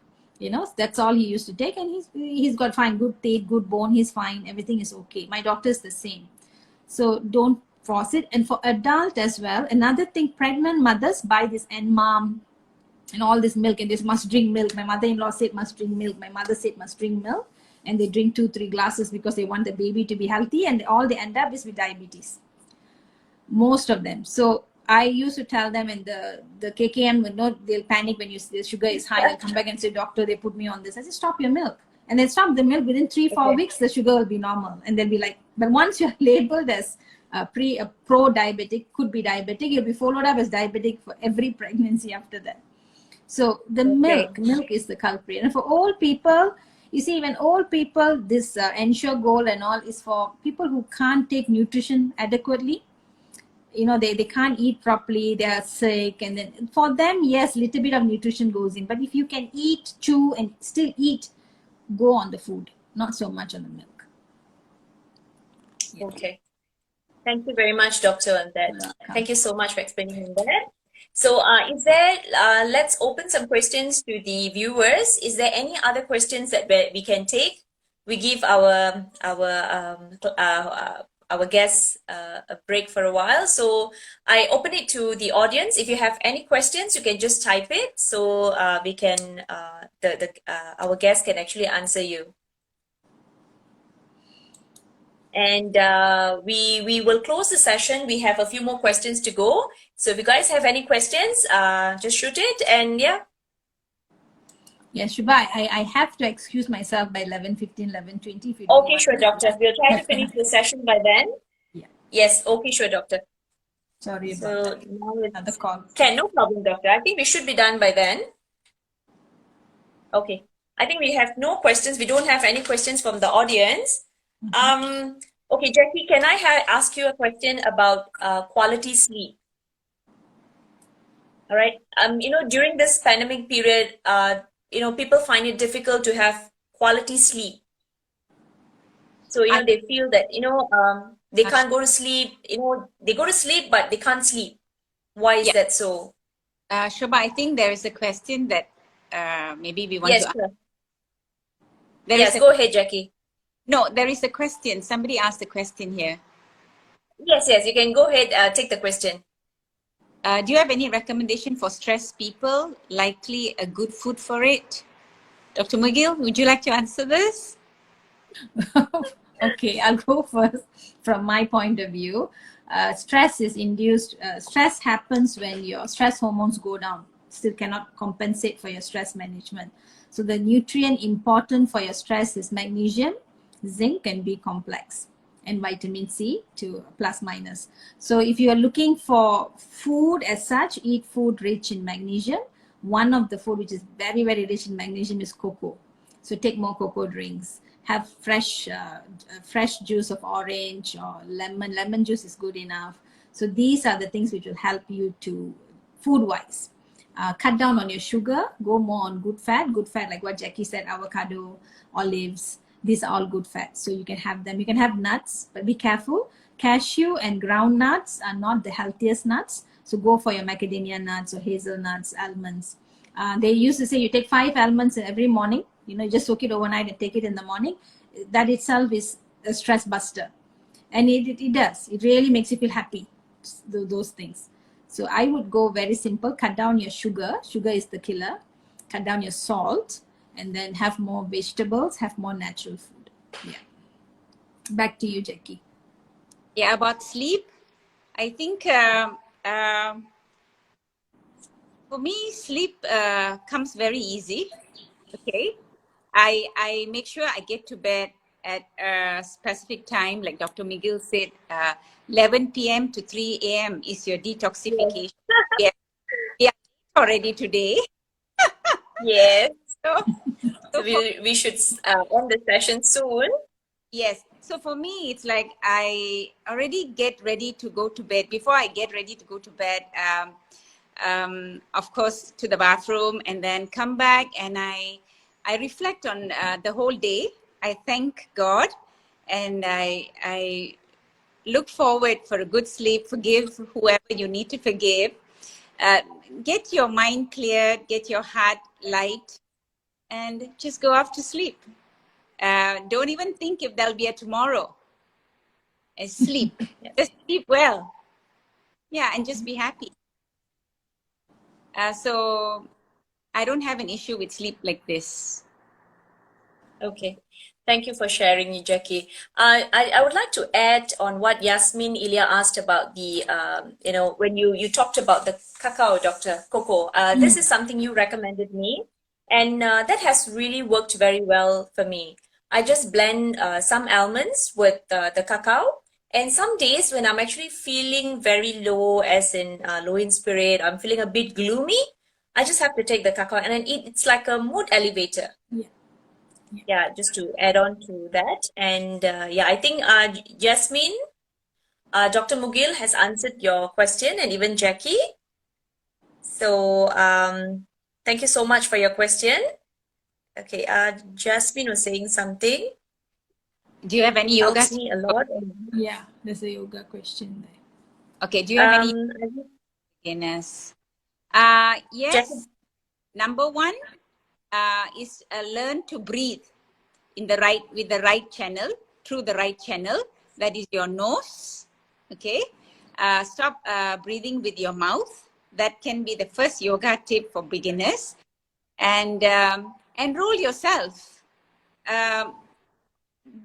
That's all he used to take, and he's got fine, good teeth, good bone. He's fine. Everything is okay. My doctor is the same. So don't force it. And for adult as well, another thing, pregnant mothers buy this NMOM and all this milk, and this must drink milk. My mother-in-law said must drink milk. My mother said must drink milk, and they drink 2-3 glasses because they want the baby to be healthy, and all they end up is with diabetes, most of them. So I used to tell them in the KKM, they'll panic when the sugar is high. They'll come back and say, doctor, they put me on this. I said, stop your milk. And then stop the milk. Within 3-4 weeks, the sugar will be normal. And they'll be like, but once you're labeled as pro-diabetic, could be diabetic, you'll be followed up as diabetic for every pregnancy after that. So the milk is the culprit. And for old people, you see, even old people, this ensure goal and all is for people who can't take nutrition adequately. They can't eat properly, they are sick, and then for them, yes, little bit of nutrition goes in. But if you can eat, chew, and still eat, go on the food, not so much on the milk. Yeah. Okay. Thank you very much, Doctor, on that. Thank you so much for explaining that. So is there, let's open some questions to the viewers. Is there any other questions that we can take? We give our guests a break for a while. So I open it to the audience. If you have any questions, you can just type it. So we can, our guests can actually answer you. And we will close the session. We have a few more questions to go. So if you guys have any questions, just shoot it. And yeah. Yes, Shubha, I have to excuse myself by 11:15, 11:20. If you okay, sure, doctor. We'll try to finish the session by then. Yeah. Yes, okay, sure, doctor. Sorry about that. Now another call. Okay, no problem, doctor. I think we should be done by then. Okay. I think we have no questions. We don't have any questions from the audience. Okay, Jackie, can I ask you a question about quality sleep? All right. During this pandemic period, people find it difficult to have quality sleep. So, they feel that, they can't go to sleep. They go to sleep, but they can't sleep. Why is that so? Shobha, I think there is a question that maybe we want to ask. Sure. Yes, go ahead, Jackie. No, there is a question. Somebody asked a question here. Yes, you can go ahead, take the question. Do you have any recommendation for stressed people? Likely a good food for it? Dr. McGill, would you like to answer this? Okay, I'll go first. From my point of view, stress is induced. Stress happens when your stress hormones go down. Still cannot compensate for your stress management. So the nutrient important for your stress is magnesium, zinc, and B complex, and vitamin C to plus minus. So if you are looking for food as such, eat food rich in magnesium. One of the food which is very, very rich in magnesium is cocoa. So take more cocoa drinks. Have fresh juice of orange or lemon. Lemon juice is good enough. So these are the things which will help you to food-wise. Cut down on your sugar. Go more on good fat like what Jackie said, avocado, olives. These are all good fats, so you can have them. You can have nuts, but be careful. Cashew and ground nuts are not the healthiest nuts, so go for your macadamia nuts or hazelnuts, almonds. They used to say you take 5 almonds every morning. You just soak it overnight and take it in the morning. That itself is a stress buster, and it does. It really makes you feel happy. Those things. So I would go very simple. Cut down your sugar. Sugar is the killer. Cut down your salt. And then have more vegetables, have more natural food. Yeah. Back to you, Jackie. Yeah, about sleep. I think for me, sleep comes very easy. Okay. I make sure I get to bed at a specific time, like Dr. McGill said, 11 p.m. to 3 a.m. is your detoxification. Yeah, already today. Yes. So So We should end the session soon. yes. So for me, it's like I already get ready to go to bed. Before I get ready to go to bed, of course, to the bathroom, and then come back, and I reflect on the whole day. I thank God, and I look forward for a good sleep. Forgive whoever you need to forgive. Uh, get your mind cleared, get your heart light, and just go off to sleep. Don't even think if there'll be a tomorrow. Sleep. Yeah. Just sleep well. Yeah, and just be happy. So I don't have an issue with sleep like this. Okay. Thank you for sharing, Jackie. I would like to add on what Yasmin Ilya asked about the, when you talked about the cacao, Dr. Coco. This is something you recommended me, and that has really worked very well for me. I just blend some almonds with the cacao, and some days when I'm actually feeling very low, as in low in spirit, I'm feeling a bit gloomy, I just have to take the cacao and then eat. It's like a mood elevator. Yeah, just to add on to that. And yeah, I think Jasmine, Dr. Mugil has answered your question, and even Jackie. So thank you so much for your question. Okay, Jasmine was saying something. Do you have any yoga? Helps me a lot. Yeah, there's a yoga question there. Okay, do you have any Um, beginners? Jackie, Yes. Number one is learn to breathe with the right channel, through the right channel. That is your nose. Okay. Stop breathing with your mouth. That can be the first yoga tip for beginners. And enroll yourself.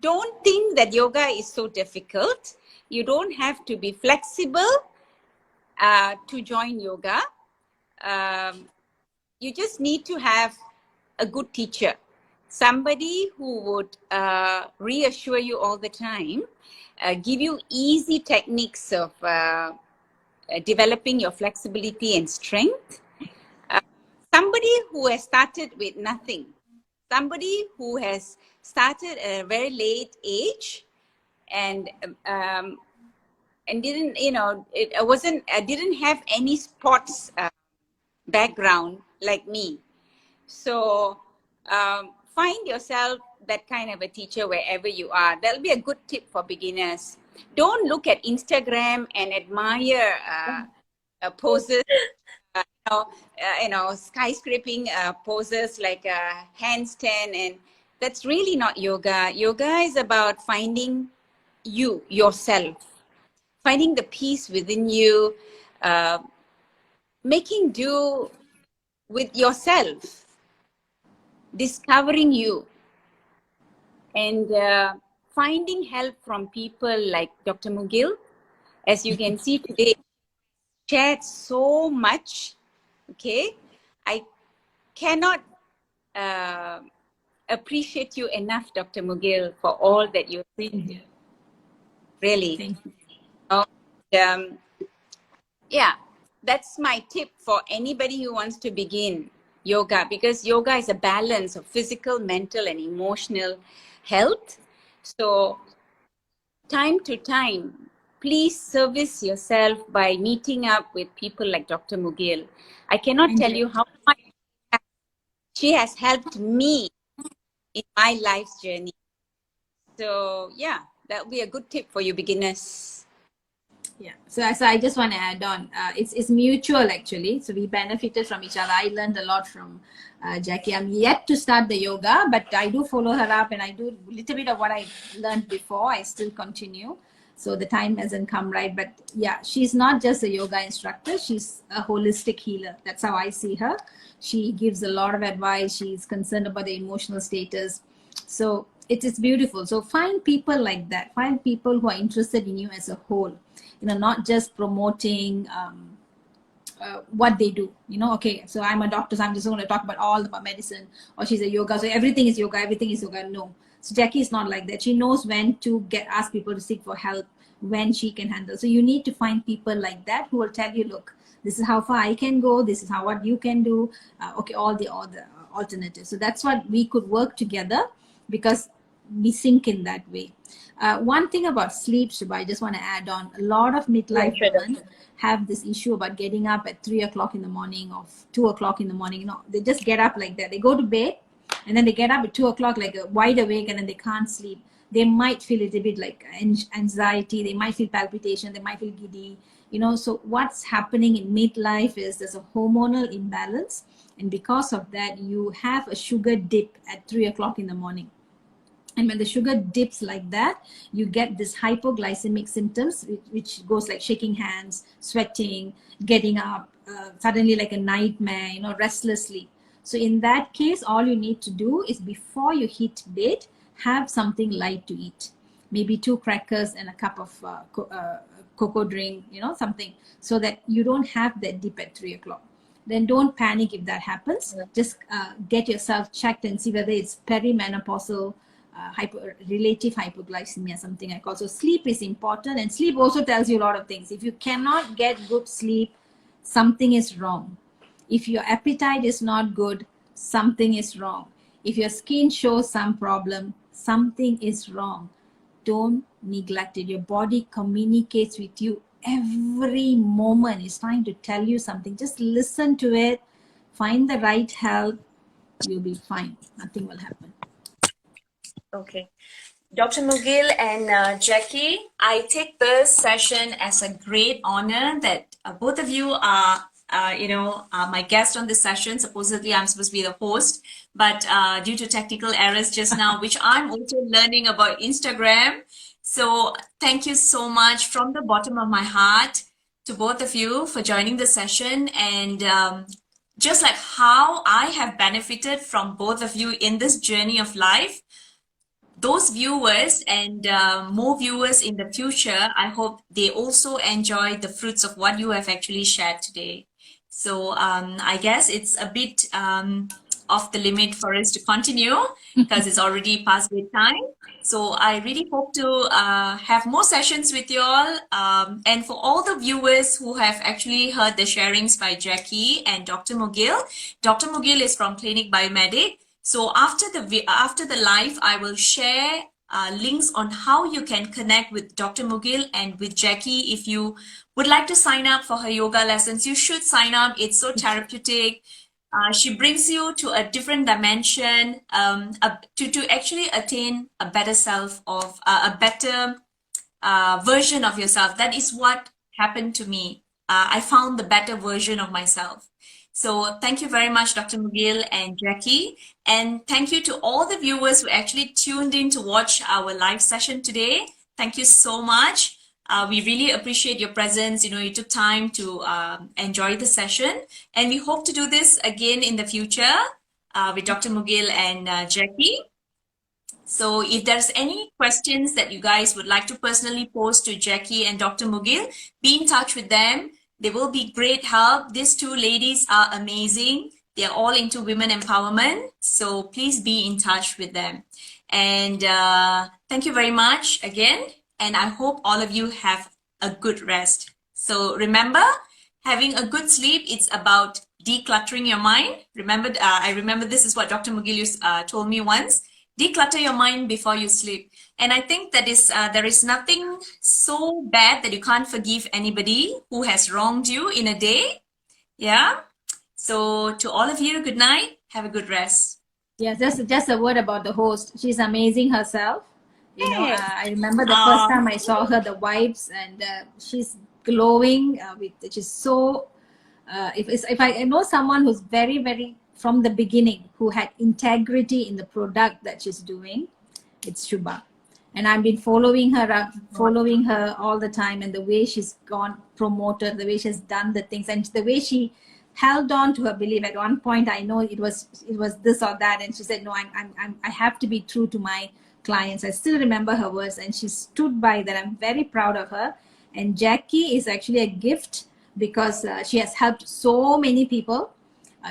Don't think that yoga is so difficult. You don't have to be flexible to join yoga. You just need to have a good teacher, somebody who would reassure you all the time, give you easy techniques of developing your flexibility and strength. Somebody who has started with nothing, somebody who has started at a very late age, and didn't, didn't have any sports background like me. So find yourself that kind of a teacher wherever you are. That'll be a good tip for beginners. Don't look at Instagram and admire poses, skyscraping poses like a handstand, and that's really not yoga. Yoga is about finding yourself, finding the peace within you, making do with yourself, discovering you, and finding help from people like Dr. Mugil. As you can see today, shared so much. Okay, I cannot appreciate you enough, Dr. Mugil, for all that you're doing. Really. Thank you. Um, yeah, that's my tip for anybody who wants to begin yoga, because yoga is a balance of physical, mental, and emotional health. So time to time, please service yourself by meeting up with people like Dr. Mugil. I cannot tell you how much she has helped me in my life's journey. So yeah, that would be a good tip for you beginners. Yeah, so I just want to add on. It's mutual actually. So we benefited from each other. I learned a lot from Jackie. I'm yet to start the yoga, but I do follow her up, and I do a little bit of what I learned before. I still continue. So the time hasn't come right, but yeah, she's not just a yoga instructor. She's a holistic healer. That's how I see her. She gives a lot of advice. She's concerned about the emotional status. So it is beautiful. So find people like that. Find people who are interested in you as a whole. Not just promoting what they do. Okay, so I'm a doctor, so I'm just going to talk about all about medicine, or she's a yoga, so everything is yoga, everything is yoga. No. So Jackie is not like that. She knows when to ask people to seek for help, when she can handle. So you need to find people like that who will tell you, look, this is how far I can go, this is what you can do. Okay, all alternative. So that's what we could work together, because we sync in that way. One thing about sleep, Shubha, I just want to add on. A lot of Yeah, midlife sure, women doctor. have this issue about getting up at 3 o'clock in the morning or 2 o'clock in the morning. You know, they just get up like that. They go to bed and then they get up at 2 o'clock like wide awake, and then they can't sleep. They might feel a little bit like anxiety. They might feel palpitation. They might feel giddy. You know, so what's happening in midlife is there's a hormonal imbalance. And because of that, you have a sugar dip at 3 o'clock in the morning. And when the sugar dips like that, you get this hypoglycemic symptoms, which goes like shaking hands, sweating, getting up, suddenly like a nightmare, you know, restless sleep. So in that case, all you need to do is before you hit bed, have something light to eat. Maybe 2 crackers and a cup of cocoa drink, you know, something, so that you don't have that dip at 3 o'clock. Then don't panic if that happens. Just get yourself checked and see whether it's perimenopausal relative hypoglycemia, something I call. So sleep is important, and sleep also tells you a lot of things. If you cannot get good sleep, something is wrong. If your appetite is not good, something is wrong. If your skin shows some problem, something is wrong. Don't neglect it. Your body communicates with you every moment. It's trying to tell you something. Just listen to it, find the right help, you'll be fine. Nothing will happen. Okay. Dr. Mugil and Jackie, I take this session as a great honor that both of you are, my guest on this session. Supposedly, I'm supposed to be the host, but due to technical errors just now, which I'm also learning about Instagram. So thank you so much from the bottom of my heart to both of you for joining the session, and just like how I have benefited from both of you in this journey of life. Those viewers and more viewers in the future, I hope they also enjoy the fruits of what you have actually shared today. So I guess it's a bit off the limit for us to continue because it's already past bedtime. So I really hope to have more sessions with you all. And for all the viewers who have actually heard the sharings by Jackie and Dr. Mugil is from Clinic Biomedic. So after the live, I will share links on how you can connect with Dr. Mugil and with Jackie. If you would like to sign up for her yoga lessons, you should sign up. It's so therapeutic. She brings you to a different dimension to actually attain a better self of a better version of yourself. That is what happened to me. I found the better version of myself. So thank you very much, Dr. Mugil and Jackie. And thank you to all the viewers who actually tuned in to watch our live session today. Thank you so much. We really appreciate your presence. You know, you took time to enjoy the session. And we hope to do this again in the future with Dr. Mugil and Jackie. So if there's any questions that you guys would like to personally pose to Jackie and Dr. Mugil, be in touch with them. They will be great help. These two ladies are amazing. They're all into women empowerment. So please be in touch with them. And thank you very much again. And I hope all of you have a good rest. So remember, having a good sleep, it's about decluttering your mind. Remember, I remember this is what Dr. Mugil told me once. Declutter your mind before you sleep. And I think that there is nothing so bad that you can't forgive anybody who has wronged you in a day. Yeah. So to all of you, good night. Have a good rest. Yeah, just a word about the host. She's amazing herself. You know, Hey. I remember the first time I saw her, the vibes, and she's glowing. She's so. If I know someone who's very, very from the beginning, who had integrity in the product that she's doing, it's Shubha. And I've been following her all the time, and the way she's gone promoted, the way she's done the things, and the way she held on to her belief. At one point, I know it was this or that, and she said, "No, I have to be true to my clients." I still remember her words, and she stood by that. I'm very proud of her. And Jackie is actually a gift because she has helped so many people.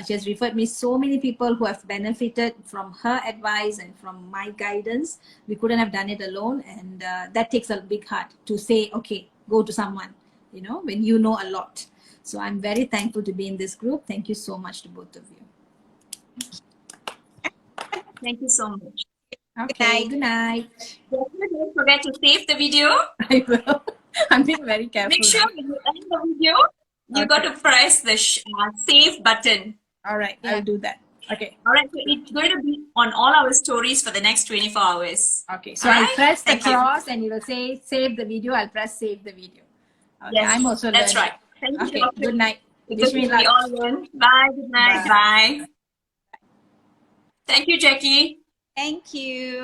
She has referred me so many people who have benefited from her advice and from my guidance. We couldn't have done it alone, and that takes a big heart to say, okay, go to someone, you know, when you know a lot. So I'm very thankful to be in this group. Thank you so much to both of you. Thank you so much. Okay, good night. Don't forget to save the video. I will. I'm being very careful. Make sure now. when you end the video, you got Okay. to press the save button. All right, I'll do that. Okay. All right, so it's going to be on all our stories for the next 24 hours. Okay, so All I'll right? press the Thank you. cross and it'll say save the video. I'll press save the video. Okay, Yes, I'm also that's learning. right. Thank you, Okay, Doctor. good night. It's Wish good me to be luck. all in. Bye. Good night. Bye. Bye. Thank you, Jackie. Thank you.